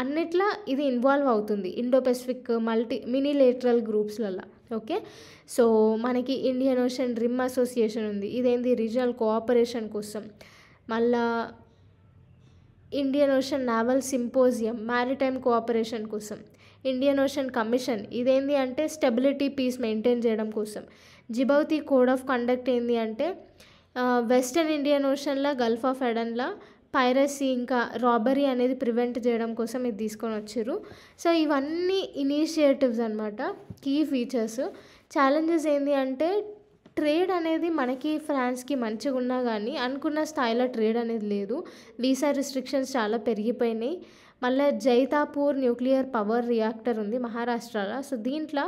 అన్నిట్లా ఇది ఇన్వాల్వ్ అవుతుంది ఇండో పెసిఫిక్ మినీలేటరల్ గ్రూప్స్లలో. ఓకే, సో మనకి ఇండియన్ ఓషన్ రిమ్ అసోసియేషన్ ఉంది, ఇదేంది రీజనల్ కోఆపరేషన్ కోసం. మళ్ళా Indian Ocean Naval Symposium maritime cooperation కోసం. ఇండియన్ ఓషన్ కమిషన్, ఇదేంటి అంటే స్టెబిలిటీ పీస్ మెయింటైన్ చేయడం కోసం. జిబౌతి కోడ్ ఆఫ్ కండక్ట్ ఏంటి అంటే వెస్టర్న్ ఇండియన్ ఓషన్లో గల్ఫ్ ఆఫ్ ఎడన్లో పైరసీ ఇంకా రాబరీ అనేది ప్రివెంట్ చేయడం కోసం ఇది తీసుకొని వచ్చారు. సో ఇవన్నీ ఇనిషియేటివ్స్ అనమాట, కీ ఫీచర్స్. ఛాలెంజెస్ ఏంటి అంటే ట్రేడ్ అనేది మనకి ఫ్రాన్స్కి మంచిగా ఉన్నా కానీ అనుకున్న స్థాయిలో ట్రేడ్ అనేది లేదు, వీసా రిస్ట్రిక్షన్స్ చాలా పెరిగిపోయినాయి. మళ్ళీ జైతాపూర్ న్యూక్లియర్ పవర్ రియాక్టర్ ఉంది మహారాష్ట్రలో, సో దీంట్లో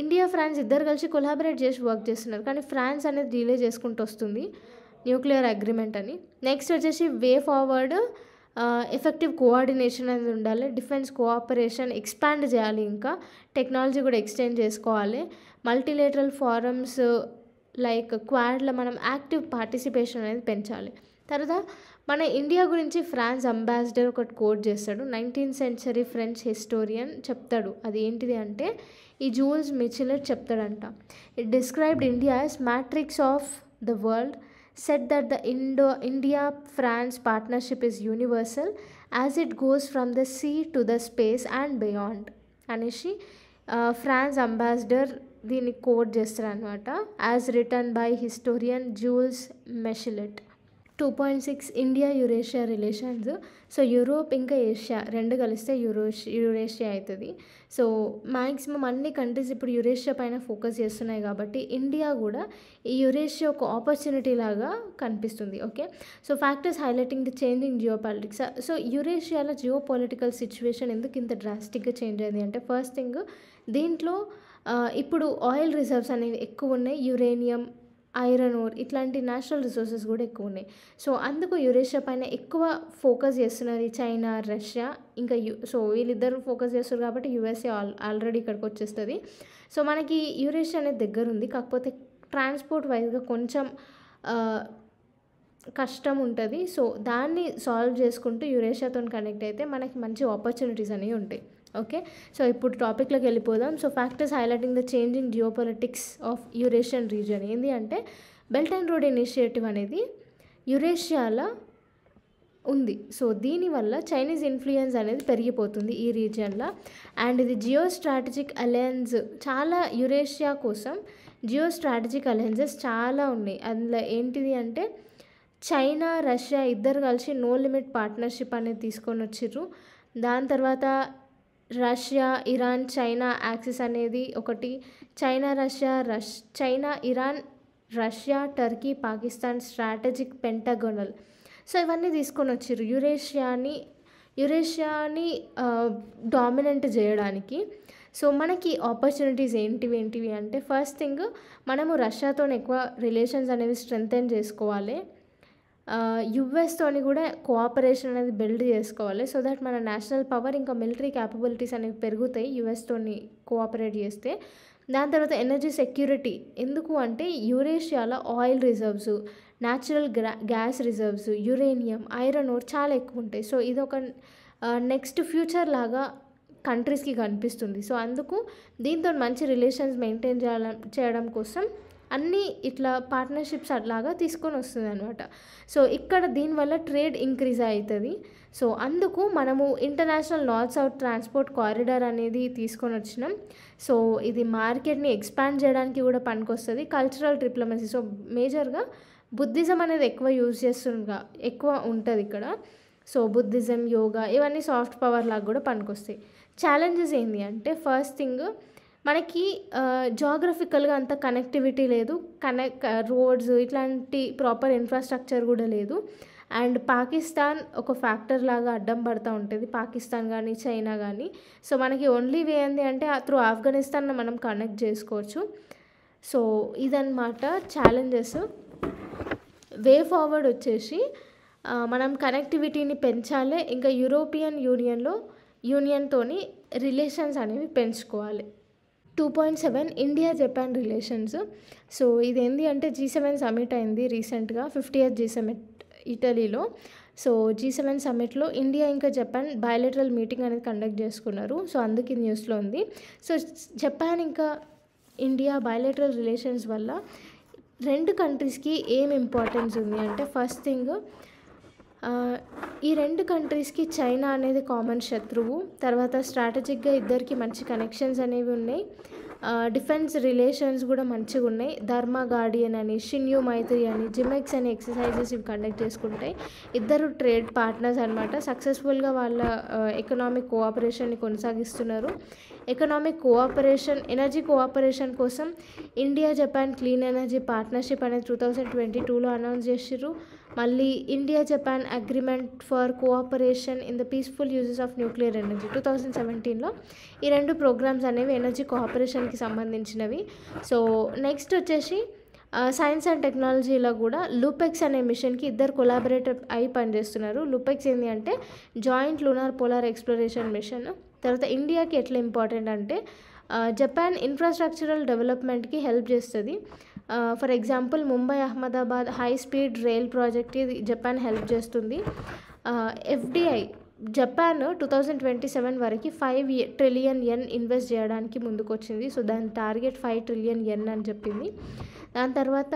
ఇండియా ఫ్రాన్స్ ఇద్దరు కలిసి కొలాబరేట్ చేసి వర్క్ చేస్తున్నారు, కానీ ఫ్రాన్స్ అనేది డిలే చేసుకుంటూ వస్తుంది న్యూక్లియర్ అగ్రిమెంట్ అని. నెక్స్ట్ వచ్చేసి వే ఫార్వర్డ్ ఎఫెక్టివ్ కోఆర్డినేషన్ అనేది ఉండాలి, డిఫెన్స్ కోఆపరేషన్ ఎక్స్పాండ్ చేయాలి, ఇంకా టెక్నాలజీ కూడా ఎక్స్టెండ్ చేసుకోవాలి. మల్టీలేటరల్ ఫారమ్స్ లైక్ క్వాడ్లో మనం యాక్టివ్ పార్టిసిపేషన్ అనేది పెంచాలి. తర్వాత మన ఇండియా గురించి ఫ్రాన్స్ అంబాసిడర్ ఒకటి కోట్ చేస్తాడు, 19th century ఫ్రెంచ్ హిస్టోరియన్ చెప్తాడు. అది ఏంటిది అంటే ఈ జూల్స్ మిచెలెట్ చెప్తాడంట. It described India as matrix of the world, said that the India-France partnership is universal as it goes from the sea to the space and beyond అనేసి France ambassador దీన్ని quote చేస్తారనమాట, as return by historian Jules Michelet. 2.6 India Eurasia relations. So Europe ఇంకా Asia రెండు కలిస్తే Eurasia అవుతుంది. So maximum అన్ని countries ఇప్పుడు Eurasia పైన ఫోకస్ చేస్తున్నాయి కాబట్టి ఇండియా కూడా ఈ యురేషియా ఒక ఆపర్చునిటీ లాగా కనిపిస్తుంది. Okay, so factors highlighting the changing geo politics. So యురేషియాలో జియో పొలిటికల్ సిచ్యువేషన్ ఎందుకు ఇంత డ్రాస్టిక్గా చేంజ్ అయింది అంటే ఫస్ట్ థింగ్ దీంట్లో ఇప్పుడు ఆయిల్ రిజర్వ్స్ అనేవి ఎక్కువ ఉన్నాయి, యురేనియం, ఐరన్ ఓర్ ఇట్లాంటి నేచురల్ రిసోర్సెస్ కూడా ఎక్కువ ఉన్నాయి. సో అందుకు యురేషియా పైన ఎక్కువ ఫోకస్ చేస్తున్నది చైనా, రష్యా, ఇంకా సో వీళ్ళిద్దరు ఫోకస్ చేస్తారు కాబట్టి యుఎస్ఏ ఆల్రెడీ ఇక్కడికి వచ్చేస్తుంది. సో మనకి యురేషియా అనేది దగ్గర ఉంది, కాకపోతే ట్రాన్స్పోర్ట్ వైజ్గా కొంచెం కష్టం ఉంటుంది. సో దాన్ని సాల్వ్ చేసుకుంటూ యురేషియాతో కనెక్ట్ అయితే మనకి మంచి ఆపర్చునిటీస్ అనేవి ఉంటాయి. ఓకే, సో ఇప్పుడు టాపిక్లోకి వెళ్ళిపోదాం. So factors highlighting the changing geo politics of Eurasian region ఏంటి అంటే బెల్ట్ అండ్ రోడ్ ఇనిషియేటివ్ అనేది యురేషియాలో ఉంది. సో దీనివల్ల చైనీస్ ఇన్ఫ్లుయెన్స్ అనేది పెరిగిపోతుంది ఈ రీజియన్లో. అండ్ ఇది జియో స్ట్రాటజిక్ అలయన్స్, చాలా యురేషియా కోసం జియో స్ట్రాటజిక్ అలయన్సెస్ చాలా ఉన్నాయి. అందులో ఏంటిది అంటే చైనా, రష్యా ఇద్దరు కలిసి నో లిమిట్ పార్ట్నర్షిప్ అనేది తీసుకొని వచ్చిర్రు. దాని తర్వాత రష్యా, ఇరాన్, చైనా యాక్సిస్ అనేది ఒకటి, China, Iran, Russia, Turkey, Pakistan strategic pentagonal. So ఇవన్నీ తీసుకొని వచ్చిర్రు యురేషియాని డామినెంట్ చేయడానికి. సో మనకి ఆపర్చునిటీస్ ఏంటివి అంటే ఫస్ట్ థింగ్ మనము రష్యాతో ఎక్కువ రిలేషన్స్ అనేవి స్ట్రెంథెన్ చేసుకోవాలి, యుఎస్తోని కూడా కోఆపరేషన్ అనేది బిల్డ్ చేసుకోవాలి. సో దట్ మన నేషనల్ పవర్ ఇంకా మిలిటరీ క్యాపబిలిటీస్ అనేవి పెరుగుతాయి యుఎస్తోని కోఆపరేట్ చేస్తే. దాని తర్వాత ఎనర్జీ సెక్యూరిటీ, ఎందుకు అంటే యురేషియాలో oil reserves, natural gas reserves, uranium, iron ore చాలా ఎక్కువ ఉంటాయి. సో ఇది ఒక నెక్స్ట్ ఫ్యూచర్ లాగా కంట్రీస్కి కనిపిస్తుంది. సో అందుకు దీంతో మంచి రిలేషన్స్ మెయింటైన్ చేయడం కోసం అన్నీ ఇట్లా పార్ట్నర్షిప్స్ అట్లాగా తీసుకొని వస్తుంది అనమాట. సో ఇక్కడ దీనివల్ల ట్రేడ్ ఇంక్రీజ్ అవుతుంది. సో అందుకు మనము international north south transport corridor అనేది తీసుకొని వచ్చినాం. సో ఇది మార్కెట్ని ఎక్స్పాండ్ చేయడానికి కూడా పనికొస్తుంది. కల్చరల్ డిప్లొమసీ, సో మేజర్గా బుద్ధిజం అనేది ఎక్కువ యూజ్ ఎక్కువ ఉంటుంది ఇక్కడ. సో బుద్ధిజం, యోగా ఇవన్నీ సాఫ్ట్ పవర్ లాగా కూడా పనికొస్తాయి. ఛాలెంజెస్ ఏంటి అంటే ఫస్ట్ థింగ్ మనకి జాగ్రఫికల్గా అంత కనెక్టివిటీ లేదు, రోడ్స్ ఇట్లాంటి ప్రాపర్ ఇన్ఫ్రాస్ట్రక్చర్ కూడా లేదు. అండ్ పాకిస్తాన్ ఒక ఫ్యాక్టర్ లాగా అడ్డం పడుతూ ఉంటుంది, పాకిస్తాన్ కానీ చైనా కానీ. సో మనకి ఓన్లీ వే ఏంది అంటే త్రూ ఆఫ్ఘనిస్తాన్ మనం కనెక్ట్ చేసుకోవచ్చు. సో ఇదన్నమాట ఛాలెంజెస్. వే ఫార్వర్డ్ వచ్చేసి మనం కనెక్టివిటీని పెంచాలి, ఇంకా యూరోపియన్ యూనియన్తోని రిలేషన్స్ అనేవి పెంచుకోవాలి. 2.7 ఇండియా జపాన్ రిలేషన్స్. సో ఇదేంటి అంటే G7 సమిట్ అయింది రీసెంట్గా, 50th G7 ఇటలీలో. సో G7 సమిట్లో ఇండియా ఇంకా జపాన్ బయోలెటరల్ మీటింగ్ అనేది కండక్ట్ చేసుకున్నారు. సో అందుకే న్యూస్లో ఉంది. సో జపాన్ ఇంకా ఇండియా బయోలెటరల్ రిలేషన్స్ వల్ల రెండు కంట్రీస్కి ఏం ఇంపార్టెన్స్ ఉంది అంటే ఫస్ట్ థింగ్ ఈ రెండు కంట్రీస్కి చైనా అనేది కామన్ శత్రువు. తర్వాత స్ట్రాటజిక్గా ఇద్దరికి మంచి కనెక్షన్స్ అనేవి ఉన్నాయి. డిఫెన్స్ రిలేషన్స్ కూడా మంచిగా ఉన్నాయి. ధర్మ గార్డియన్ అని, షిన్యూ మైత్రి అని, జిమెక్స్ అనే ఎక్సర్సైజెస్ ఇవి కండక్ట్ చేసుకుంటాయి. ఇద్దరు ట్రేడ్ పార్ట్నర్స్ అనమాట. సక్సెస్ఫుల్గా వాళ్ళ ఎకనామిక్ కోఆపరేషన్ని కొనసాగిస్తున్నారు. ఎకనామిక్ కోఆపరేషన్, ఎనర్జీ కోఆపరేషన్ కోసం India Japan clean energy partnership అనేది 2022లో అనౌన్స్ చేసిర్రు. మళ్ళీ India Japan agreement for cooperation in the peaceful uses of nuclear energy 2017లో ఈ రెండు ప్రోగ్రామ్స్ అనేవి ఎనర్జీ కోఆపరేషన్కి సంబంధించినవి. సో నెక్స్ట్ వచ్చేసి సైన్స్ అండ్ టెక్నాలజీలో కూడా లూపెక్స్ అనే మిషన్కి ఇద్దరు కొలాబరేటర్ అయి పనిచేస్తున్నారు. లూపెక్స్ ఏంటి అంటే joint lunar polar exploration machine. తర్వాత ఇండియాకి ఎట్లా ఇంపార్టెంట్ అంటే జపాన్ ఇన్ఫ్రాస్ట్రక్చరల్ డెవలప్మెంట్కి హెల్ప్ చేస్తుంది. For example Mumbai Ahmedabad high speed rail ప్రాజెక్ట్కి జపాన్ హెల్ప్ చేస్తుంది. FDI జపాన్ 2027 వరకు 5 ట్రిలియన్ yen ఇన్వెస్ట్ చేయడానికి ముందుకు వచ్చింది. సో దాని టార్గెట్ 5 ట్రిలియన్ yen అని చెప్పింది. దాని తర్వాత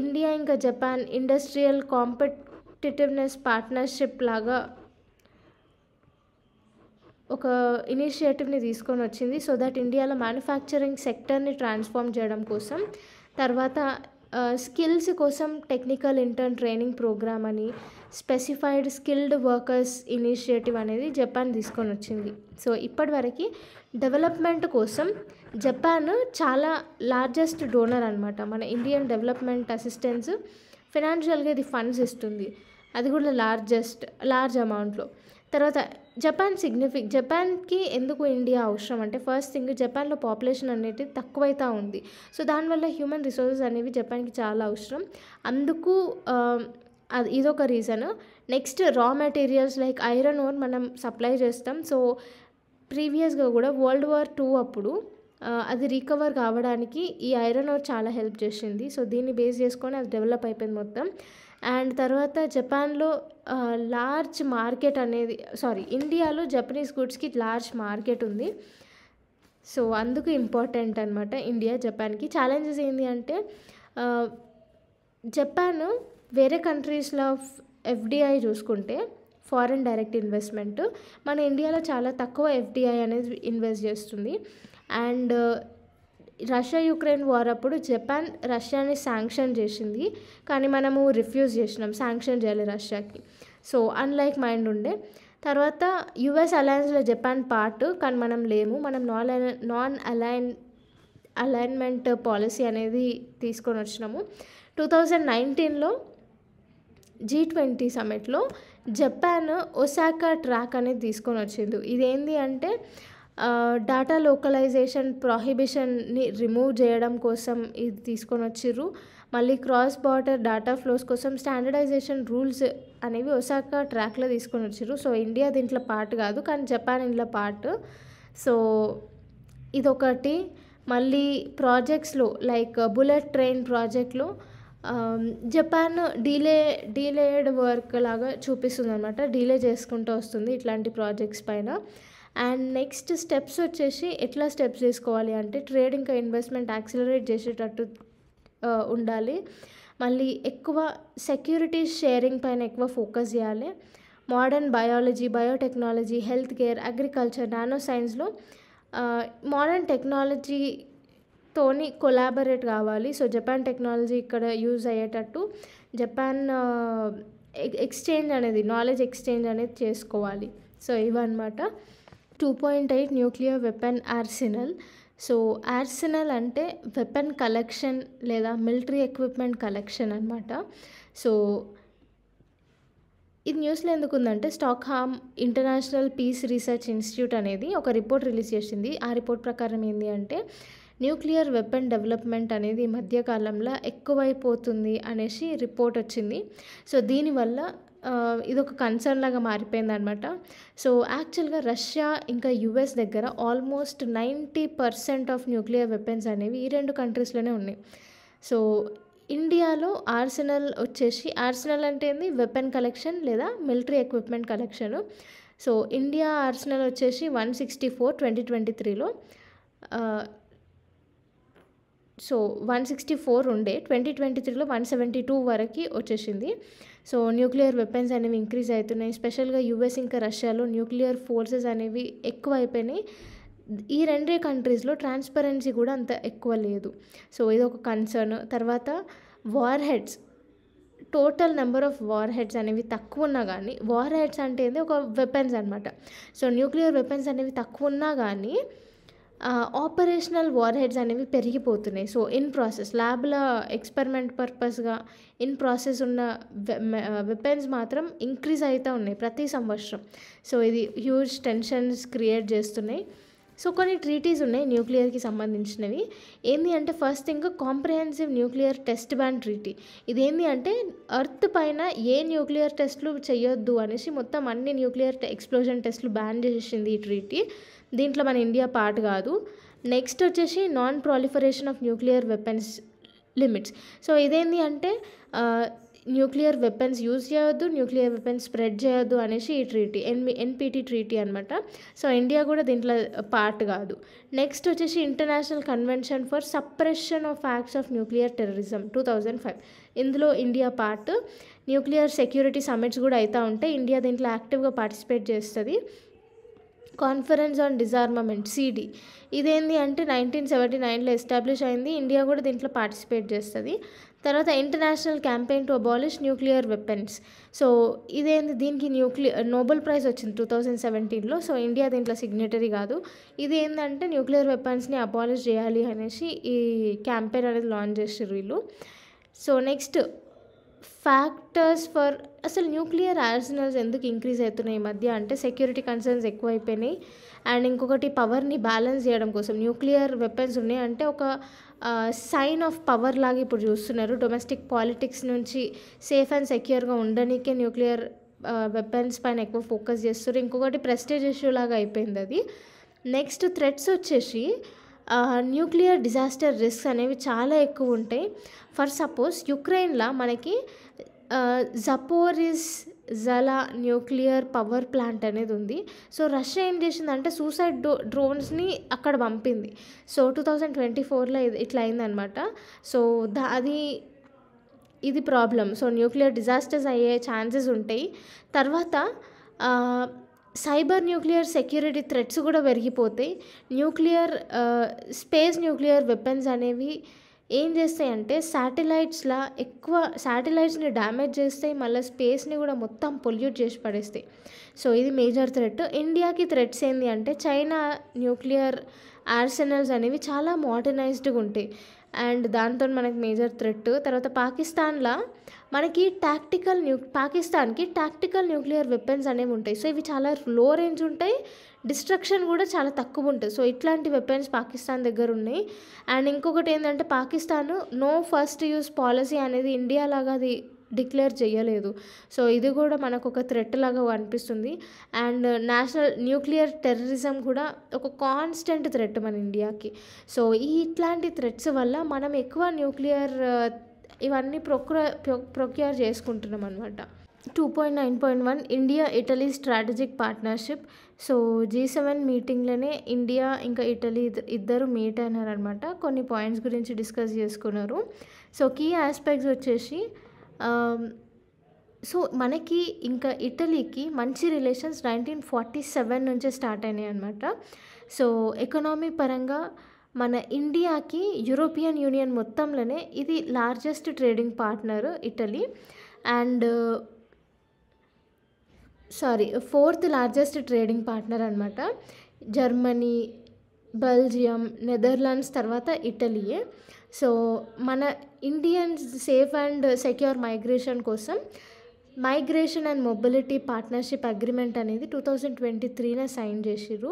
ఇండియా ఇంకా జపాన్ ఇండస్ట్రియల్ కాంపిటిటివ్నెస్ పార్ట్నర్షిప్ లాగా ఒక ఇనిషియేటివ్ని తీసుకొని వచ్చింది. సో దట్ ఇండియాలో మ్యానుఫ్యాక్చరింగ్ సెక్టర్ని ట్రాన్స్ఫార్మ్ చేయడం కోసం. తర్వాత స్కిల్స్ కోసం టెక్నికల్ ఇంటర్న్ ట్రైనింగ్ ప్రోగ్రామ్ అని, స్పెసిఫైడ్ స్కిల్డ్ వర్కర్స్ ఇనిషియేటివ్ అనేది జపాన్ తీసుకొని వచ్చింది. సో ఇప్పటివరకు డెవలప్మెంట్ కోసం జపాన్ చాలా లార్జెస్ట్ డోనర్ అనమాట. మన ఇండియన్ డెవలప్మెంట్ అసిస్టెన్స్ ఫినాన్షియల్గా ఇది ఫండ్స్ ఇస్తుంది, అది కూడా లార్జ్ అమౌంట్లో. తర్వాత జపాన్కి ఎందుకు ఇండియా అవసరం అంటే ఫస్ట్ థింగ్ జపాన్లో పాపులేషన్ అనేది తక్కువైతే ఉంది. సో దానివల్ల హ్యూమన్ రిసోర్సెస్ అనేవి జపాన్కి చాలా అవసరం. అందుకు ఇదొక రీజన్. నెక్స్ట్ రా మెటీరియల్స్ లైక్ ఐరన్ ఓర్ మనం సప్లై చేస్తాం. సో ప్రీవియస్గా కూడా World War II అప్పుడు అది రికవర్ కావడానికి ఈ ఐరన్ ఓర్ చాలా హెల్ప్ చేసింది. సో దీన్ని బేస్ చేసుకొని అది డెవలప్ అయిపోయింది మొత్తం. అండ్ తర్వాత జపాన్లో లార్జ్ మార్కెట్ అనేది ఇండియాలో జపనీస్ గుడ్స్కి లార్జ్ మార్కెట్ ఉంది. సో అందుకు ఇంపార్టెంట్ అనమాట ఇండియా జపాన్కి. ఛాలెంజెస్ ఏంటి అంటే జపాన్ వేరే కంట్రీస్లో FDI చూసుకుంటే ఫారెన్ డైరెక్ట్ ఇన్వెస్ట్మెంట్ మన ఇండియాలో చాలా తక్కువ FDI అనేది ఇన్వెస్ట్ చేస్తుంది. అండ్ రష్యా యుక్రెయిన్ వార్ అప్పుడు జపాన్ రష్యాని శాంక్షన్ చేసింది, కానీ మనము రిఫ్యూజ్ చేసినాం, శాంక్షన్ చేయాలి రష్యాకి. సో అన్లైక్ మైండ్ ఉండే. తర్వాత US అలయన్స్లో జపాన్ పార్ట్, కానీ మనం లేము. మనం నాన్ అలైన్మెంట్ పాలసీ అనేది తీసుకొని వచ్చినాము. 2019లో G20 సమిట్లో జపాన్ ఒసాకా ట్రాక్ అనేది తీసుకొని వచ్చింది. ఇదేంటి అంటే డాటా లోకలైజేషన్ ప్రాహిబిషన్ని రిమూవ్ చేయడం కోసం ఇది తీసుకొని వచ్చిర్రు. మళ్ళీ క్రాస్ బార్డర్ డాటా ఫ్లోస్ కోసం స్టాండర్డైజేషన్ రూల్స్ అనేవి ఒసాకా ట్రాక్లో తీసుకొని వచ్చిర్రు. సో ఇండియా దీంట్లో పార్ట్ కాదు, కానీ జపాన్ ఇంట్లో పార్ట్. సో ఇదొకటి. మళ్ళీ ప్రాజెక్ట్స్లో లైక్ బుల్లెట్ ట్రైన్ ప్రాజెక్ట్లో జపాన్ డీలేడ్ వర్క్ లాగా చూపిస్తుంది అనమాట, డీలే చేసుకుంటూ వస్తుంది ఇట్లాంటి ప్రాజెక్ట్స్ పైన. అండ్ నెక్స్ట్ స్టెప్స్ వచ్చేసి ఎట్లా స్టెప్స్ తీసుకోవాలి అంటే ట్రేడ్ ఇంకా ఇన్వెస్ట్మెంట్ యాక్సిలరేట్ చేసేటట్టు ఉండాలి. మళ్ళీ ఎక్కువ సెక్యూరిటీ షేరింగ్ పైన ఎక్కువ ఫోకస్ చేయాలి. Modern biology, biotechnology, health care, agriculture, nano సైన్స్లో మోడర్న్ టెక్నాలజీతోని కొలాబరేట్ కావాలి. సో జపాన్ టెక్నాలజీ ఇక్కడ యూజ్ అయ్యేటట్టు జపాన్ ఎక్స్చేంజ్ అనేది, నాలెడ్జ్ ఎక్స్చేంజ్ అనేది చేసుకోవాలి. సో ఇవన్నమాట. 2.8 nuclear weapon Arsenal. So Arsenal అంటే వెపన్ కలెక్షన్ లేదా మిలిటరీ ఎక్విప్మెంట్ కలెక్షన్ అనమాట. సో ఇది న్యూస్లో ఎందుకు ఉందంటే స్టాక్హామ్ ఇంటర్నేషనల్ పీస్ రీసెర్చ్ ఇన్స్టిట్యూట్ అనేది ఒక రిపోర్ట్ రిలీజ్ చేసింది. ఆ రిపోర్ట్ ప్రకారం ఏంటి అంటే న్యూక్లియర్ వెపన్ డెవలప్మెంట్ అనేది ఈ మధ్యకాలంలో ఎక్కువైపోతుంది అనేసి రిపోర్ట్ వచ్చింది. సో దీనివల్ల ఇదొక కన్సర్న్ లాగా మారిపోయింది అనమాట. సో యాక్చువల్గా రష్యా ఇంకా యుఎస్ దగ్గర ఆల్మోస్ట్ 90% ఆఫ్ న్యూక్లియర్ వెపన్స్ అనేవి ఈ రెండు కంట్రీస్లోనే ఉన్నాయి. సో ఇండియాలో ఆర్సెనల్ వచ్చేసి, ఆర్సెనల్ అంటే ఏంది, వెపన్ కలెక్షన్ లేదా military equipment collection. So India Arsenal వచ్చేసి 164 2023లో. సో 164 ఉండే 2023లో 172 వరకు వచ్చేసింది. సో న్యూక్లియర్ వెపన్స్ అనేవి ఇంక్రీజ్ అవుతున్నాయి. స్పెషల్గా యుఎస్ ఇంకా రష్యాలో న్యూక్లియర్ ఫోర్సెస్ అనేవి ఎక్కువ అయిపోయినాయి. ఈ రెండే కంట్రీస్లో ట్రాన్స్పరెన్సీ కూడా అంత ఎక్కువ లేదు. సో ఇది ఒక కన్సర్న్. తర్వాత war heads, total number of war heads అనేవి తక్కువ ఉన్నా కానీ, వార్ హెడ్స్ అంటే ఏంది, ఒక వెపన్స్ అనమాట. సో న్యూక్లియర్ వెపన్స్ అనేవి తక్కువ ఉన్నా కానీ ఆపరేషనల్ వార్ హెడ్స్ అనేవి పెరిగిపోతున్నాయి. సో ఇన్ ప్రాసెస్, ల్యాబ్లో ఎక్స్పెరిమెంట్ పర్పస్గా ఇన్ ప్రాసెస్ ఉన్న వెపన్స్ మాత్రం ఇంక్రీజ్ అవుతూ ఉన్నాయి ప్రతి సంవత్సరం. సో ఇది హ్యూజ్ టెన్షన్స్ క్రియేట్ చేస్తున్నాయి. సో కొన్ని ట్రీటీస్ ఉన్నాయి న్యూక్లియర్కి సంబంధించినవి. ఏంటి అంటే first thing comprehensive nuclear test ban treaty. ఇదేంటి అంటే ఎర్త్ పైన ఏ న్యూక్లియర్ టెస్ట్లు చేయొద్దు అనేసి మొత్తం అన్ని న్యూక్లియర్ ఎక్స్ప్లోజన్ టెస్ట్లు బ్యాన్ చేసింది ఈ ట్రీటీ. దీంట్లో మన ఇండియా పార్ట్ కాదు. నెక్స్ట్ వచ్చేసి non proliferation of nuclear weapons limits. So ఇదేంటి అంటే న్యూక్లియర్ వెపన్స్ యూజ్ చేయొద్దు, న్యూక్లియర్ వెపన్స్ స్ప్రెడ్ చేయొద్దు అనేసి ఈ ట్రీటీ, ఎన్పిటి ట్రీటీ అనమాట. సో ఇండియా కూడా దీంట్లో పార్ట్ కాదు. నెక్స్ట్ వచ్చేసి international convention for suppression of acts of nuclear terrorism 2005. ఇందులో India part. Nuclear security summits కూడా అవుతూ ఉంటాయి. ఇండియా దీంట్లో యాక్టివ్గా పార్టిసిపేట్ చేస్తుంది. కాన్ఫరెన్స్ ఆన్ డిజార్మమెంట్ సిడి, ఇదేంటి అంటే 1979లో ఎస్టాబ్లిష్ అయింది. ఇండియా కూడా దీంట్లో పార్టిసిపేట్ చేస్తుంది. తర్వాత international campaign to abolish nuclear weapons. So ఇదేంటి, దీనికి నోబెల్ ప్రైజ్ వచ్చింది 2017లో. సో ఇండియా దీంట్లో సిగ్నేటరీ కాదు. ఇది ఏంటంటే న్యూక్లియర్ వెపన్స్ని అబాలిష్ చేయాలి అనేసి ఈ క్యాంపెయిన్ అనేది లాంచ్ చేసారు వీళ్ళు. సో నెక్స్ట్ ఫ్యాక్టర్స్ ఫర్ అసలు న్యూక్లియర్ ఆర్సెనల్స్ ఎందుకు ఇంక్రీజ్ అవుతున్నాయి ఈ మధ్య అంటే సెక్యూరిటీ కన్సర్న్స్ ఎక్కువైపోయినాయి. అండ్ ఇంకొకటి పవర్ని బ్యాలెన్స్ చేయడం కోసం న్యూక్లియర్ వెపన్స్ ఉన్నాయి అంటే ఒక సైన్ ఆఫ్ పవర్ లాగా ఇప్పుడు చూస్తున్నారు. డొమెస్టిక్ పాలిటిక్స్ నుంచి సేఫ్ అండ్ సెక్యూర్గా ఉండడానికే న్యూక్లియర్ వెపన్స్ పైన ఎక్కువ ఫోకస్ చేస్తారు. ఇంకొకటి ప్రెస్టేజ్ ఇష్యూ లాగా అయిపోయింది అది. నెక్స్ట్ థ్రెట్స్ వచ్చేసి న్యూక్లియర్ డిజాస్టర్ రిస్క్ అనేవి చాలా ఎక్కువ ఉంటాయి. ఫర్ సపోజ్ యుక్రెయిన్లో మనకి జపోరిజ్జలా న్యూక్లియర్ పవర్ ప్లాంట్ అనేది ఉంది. సో రష్యా ఏం చేసిందంటే సూసైడ్ డ్రోన్స్ని అక్కడ పంపింది. సో 2024లో ఇట్లా అయిందనమాట. సో ఇది ప్రాబ్లం. సో న్యూక్లియర్ డిజాస్టర్స్ అయ్యే ఛాన్సెస్ ఉంటాయి. తర్వాత సైబర్ న్యూక్లియర్ సెక్యూరిటీ థ్రెట్స్ కూడా పెరిగిపోతాయి. స్పేస్ న్యూక్లియర్ వెపన్స్ అనేవి ఏం చేస్తాయంటే శాటిలైట్స్ని డ్యామేజ్ చేస్తాయి, మళ్ళీ స్పేస్ని కూడా మొత్తం పొల్యూట్ చేసి పడేస్తాయి. సో ఇది మేజర్ థ్రెట్. ఇండియాకి థ్రెట్స్ ఏంటి అంటే చైనా న్యూక్లియర్ ఆర్సెనల్స్ అనేవి చాలా మోడర్నైజ్డ్గా ఉంటాయి అండ్ దాంతో మనకి మేజర్ థ్రెట్. తర్వాత పాకిస్తాన్లో మనకి పాకిస్తాన్కి టాక్టికల్ న్యూక్లియర్ వెపన్స్ అనేవి ఉంటాయి. సో ఇవి చాలా లో రేంజ్ ఉంటాయి, డిస్ట్రక్షన్ కూడా చాలా తక్కువ ఉంటుంది. సో ఇట్లాంటి వెపన్స్ పాకిస్తాన్ దగ్గర ఉన్నాయి. అండ్ ఇంకొకటి ఏంటంటే Pakistan no first use policy అనేది ఇండియా లాగా అది డిక్లేర్ చేయలేదు. సో ఇది కూడా మనకు ఒక థ్రెట్ లాగా అనిపిస్తుంది. అండ్ నేషనల్ న్యూక్లియర్ టెర్రరిజం కూడా ఒక కాన్స్టెంట్ థ్రెట్ మన ఇండియాకి. సో ఇట్లాంటి థ్రెట్స్ వల్ల మనం ఎక్కువ న్యూక్లియర్ ఇవన్నీ ప్రొక్యూర్ చేసుకుంటున్నాం అనమాట. 2.9.1 India Italy strategic partnership. So G7 మీటింగ్లోనే ఇండియా ఇంకా ఇటలీ ఇద్దరు మీట్ అయినారనమాట. కొన్ని పాయింట్స్ గురించి డిస్కస్ చేసుకున్నారు. సో కీ ఆస్పెక్ట్స్ వచ్చేసి సో మనకి ఇంకా ఇటలీకి మంచి రిలేషన్స్ 1947 నుంచే స్టార్ట్ అయినాయి అనమాట. సో ఎకనామీ పరంగా మన ఇండియాకి యూరోపియన్ యూనియన్ మొత్తంలోనే ఇది largest trading partner Italy. And fourth largest trading partner అనమాట. జర్మనీ, బెల్జియం, నెదర్లాండ్స్ తర్వాత ఇటలీయే. సో మన Indians safe and secure migration కోసం migration and mobility partnership agreement అనేది 2023 సైన్ చేసిర్రు.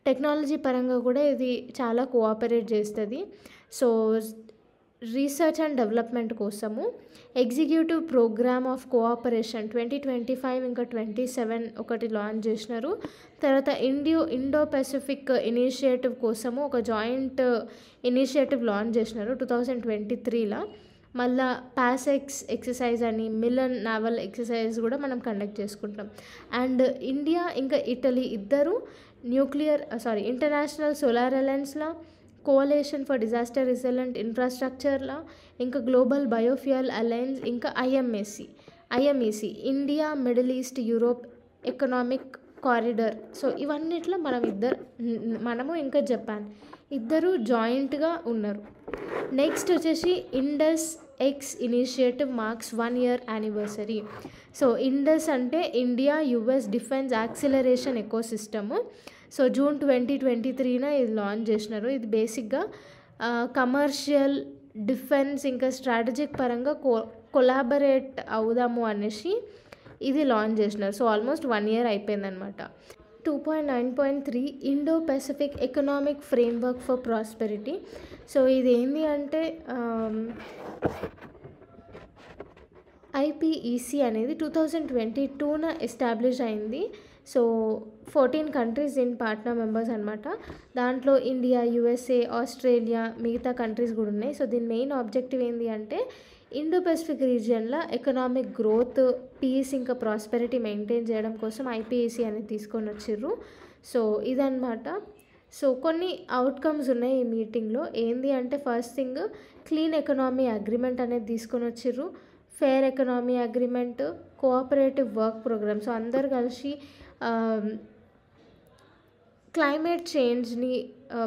టెక్నాలజీ పరంగా కూడా ఇది చాలా కోఆపరేట్ చేస్తుంది. సో రీసెర్చ్ అండ్ డెవలప్మెంట్ కోసము ఎగ్జిక్యూటివ్ ప్రోగ్రామ్ ఆఫ్ కోఆపరేషన్ 2025 ఇంకా 27 ఒకటి లాంచ్ చేసినారు. తర్వాత ఇండో పెసిఫిక్ ఇనిషియేటివ్ కోసము ఒక జాయింట్ ఇనిషియేటివ్ లాంచ్ చేసినారు 2023లో. మళ్ళా పాసెక్స్ ఎక్సర్సైజ్ అని మిలన్ నావల్ ఎక్సర్సైజ్ కూడా మనం కండక్ట్ చేసుకుంటాం. అండ్ ఇండియా ఇంకా ఇటలీ ఇద్దరు ఇంటర్నేషనల్ సోలార్ అలయన్స్లా, కోalition ఫర్ డిజాస్టర్ రిసిలెంట్ ఇన్ఫ్రాస్ట్రక్చర్లా, ఇంకా గ్లోబల్ బయోఫ్యూయల్ అలయన్స్, ఇంకా IMEC India Middle East Europe economic corridor. So ఇవన్నిట్లో మనము ఇంకా జపాన్ ఇద్దరు జాయింట్గా ఉన్నారు. నెక్స్ట్ వచ్చేసి INDUS X initiative marks 1 year anniversary. So INDUS అంటే India US defence acceleration ecosystem. So June 2023 ఇది లాంచ్ చేసినారు. ఇది బేసిక్గా కమర్షియల్, డిఫెన్స్ ఇంకా స్ట్రాటజిక్ పరంగా కొలాబరేట్ అవుదాము అనేసి ఇది లాంచ్ చేసినారు. సో ఆల్మోస్ట్ 1 year అయిపోయిందనమాట. 2.9.3 Indo Pacific economic framework for prosperity. So ఇది ఏంటి అంటే ఐపీఈసీ అనేది 2022 ఎస్టాబ్లిష్ అయింది. So 14 countries in partner members అనమాట. దాంట్లో ఇండియా, యుఎస్ఏ, ఆస్ట్రేలియా, మిగతా కంట్రీస్ కూడా ఉన్నాయి. సో దీని మెయిన్ ఆబ్జెక్టివ్ ఏంటి అంటే ఇండో పెసిఫిక్ రీజియన్లో ఎకనామిక్ గ్రోత్, పీస్ ఇంకా ప్రాస్పెరిటీ మెయింటైన్ చేయడం కోసం ఐపీఈసీ అనేది తీసుకొని వచ్చిర్రు. సో ఇదన్నమాట. సో కొన్ని అవుట్కమ్స్ ఉన్నాయి ఈ మీటింగ్లో. ఏంది అంటే first thing clean economy agreement అనేది తీసుకొని వచ్చిర్రు, fair economy agreement, cooperative work programme. So అందరు కలిసి క్లైమేట్ చేంజ్ని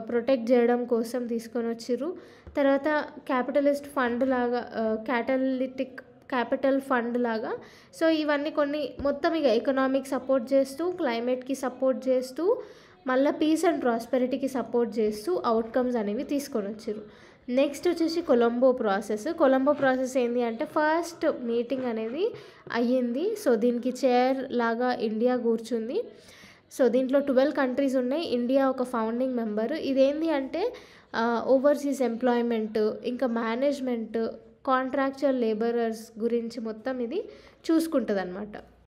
ప్రొటెక్ట్ చేయడం కోసం తీసుకొని వచ్చిర్రు. తర్వాత క్యాపిటలిస్ట్ ఫండ్ లాగా, క్యాటలిటిక్ క్యాపిటల్ ఫండ్ లాగా. సో ఇవన్నీ కొన్ని మొత్తం ఇక ఎకనామిక్ సపోర్ట్ చేస్తూ, క్లైమేట్కి సపోర్ట్ చేస్తూ, మళ్ళీ పీస్ అండ్ ప్రాస్పెరిటీకి సపోర్ట్ చేస్తూ అవుట్కమ్స్ అనేవి తీసుకొని వచ్చారు. నెక్స్ట్ వచ్చేసి కొలంబో ప్రాసెస్ ఏంటి అంటే ఫస్ట్ మీటింగ్ అనేది అయ్యింది. సో దీనికి చైర్ లాగా ఇండియా కూర్చుంది. సో దీంట్లో 12 కంట్రీస్ ఉన్నాయి, ఇండియా ఒక ఫౌండింగ్ మెంబర్. ఇదేంటి అంటే ఓవర్సీస్ ఎంప్లాయ్మెంట్, ఇంకా మేనేజ్మెంట్, కాంట్రాక్చువల్ లేబరర్స్ గురించి మొత్తం ఇది చూసుకుంటుంది అనమాట.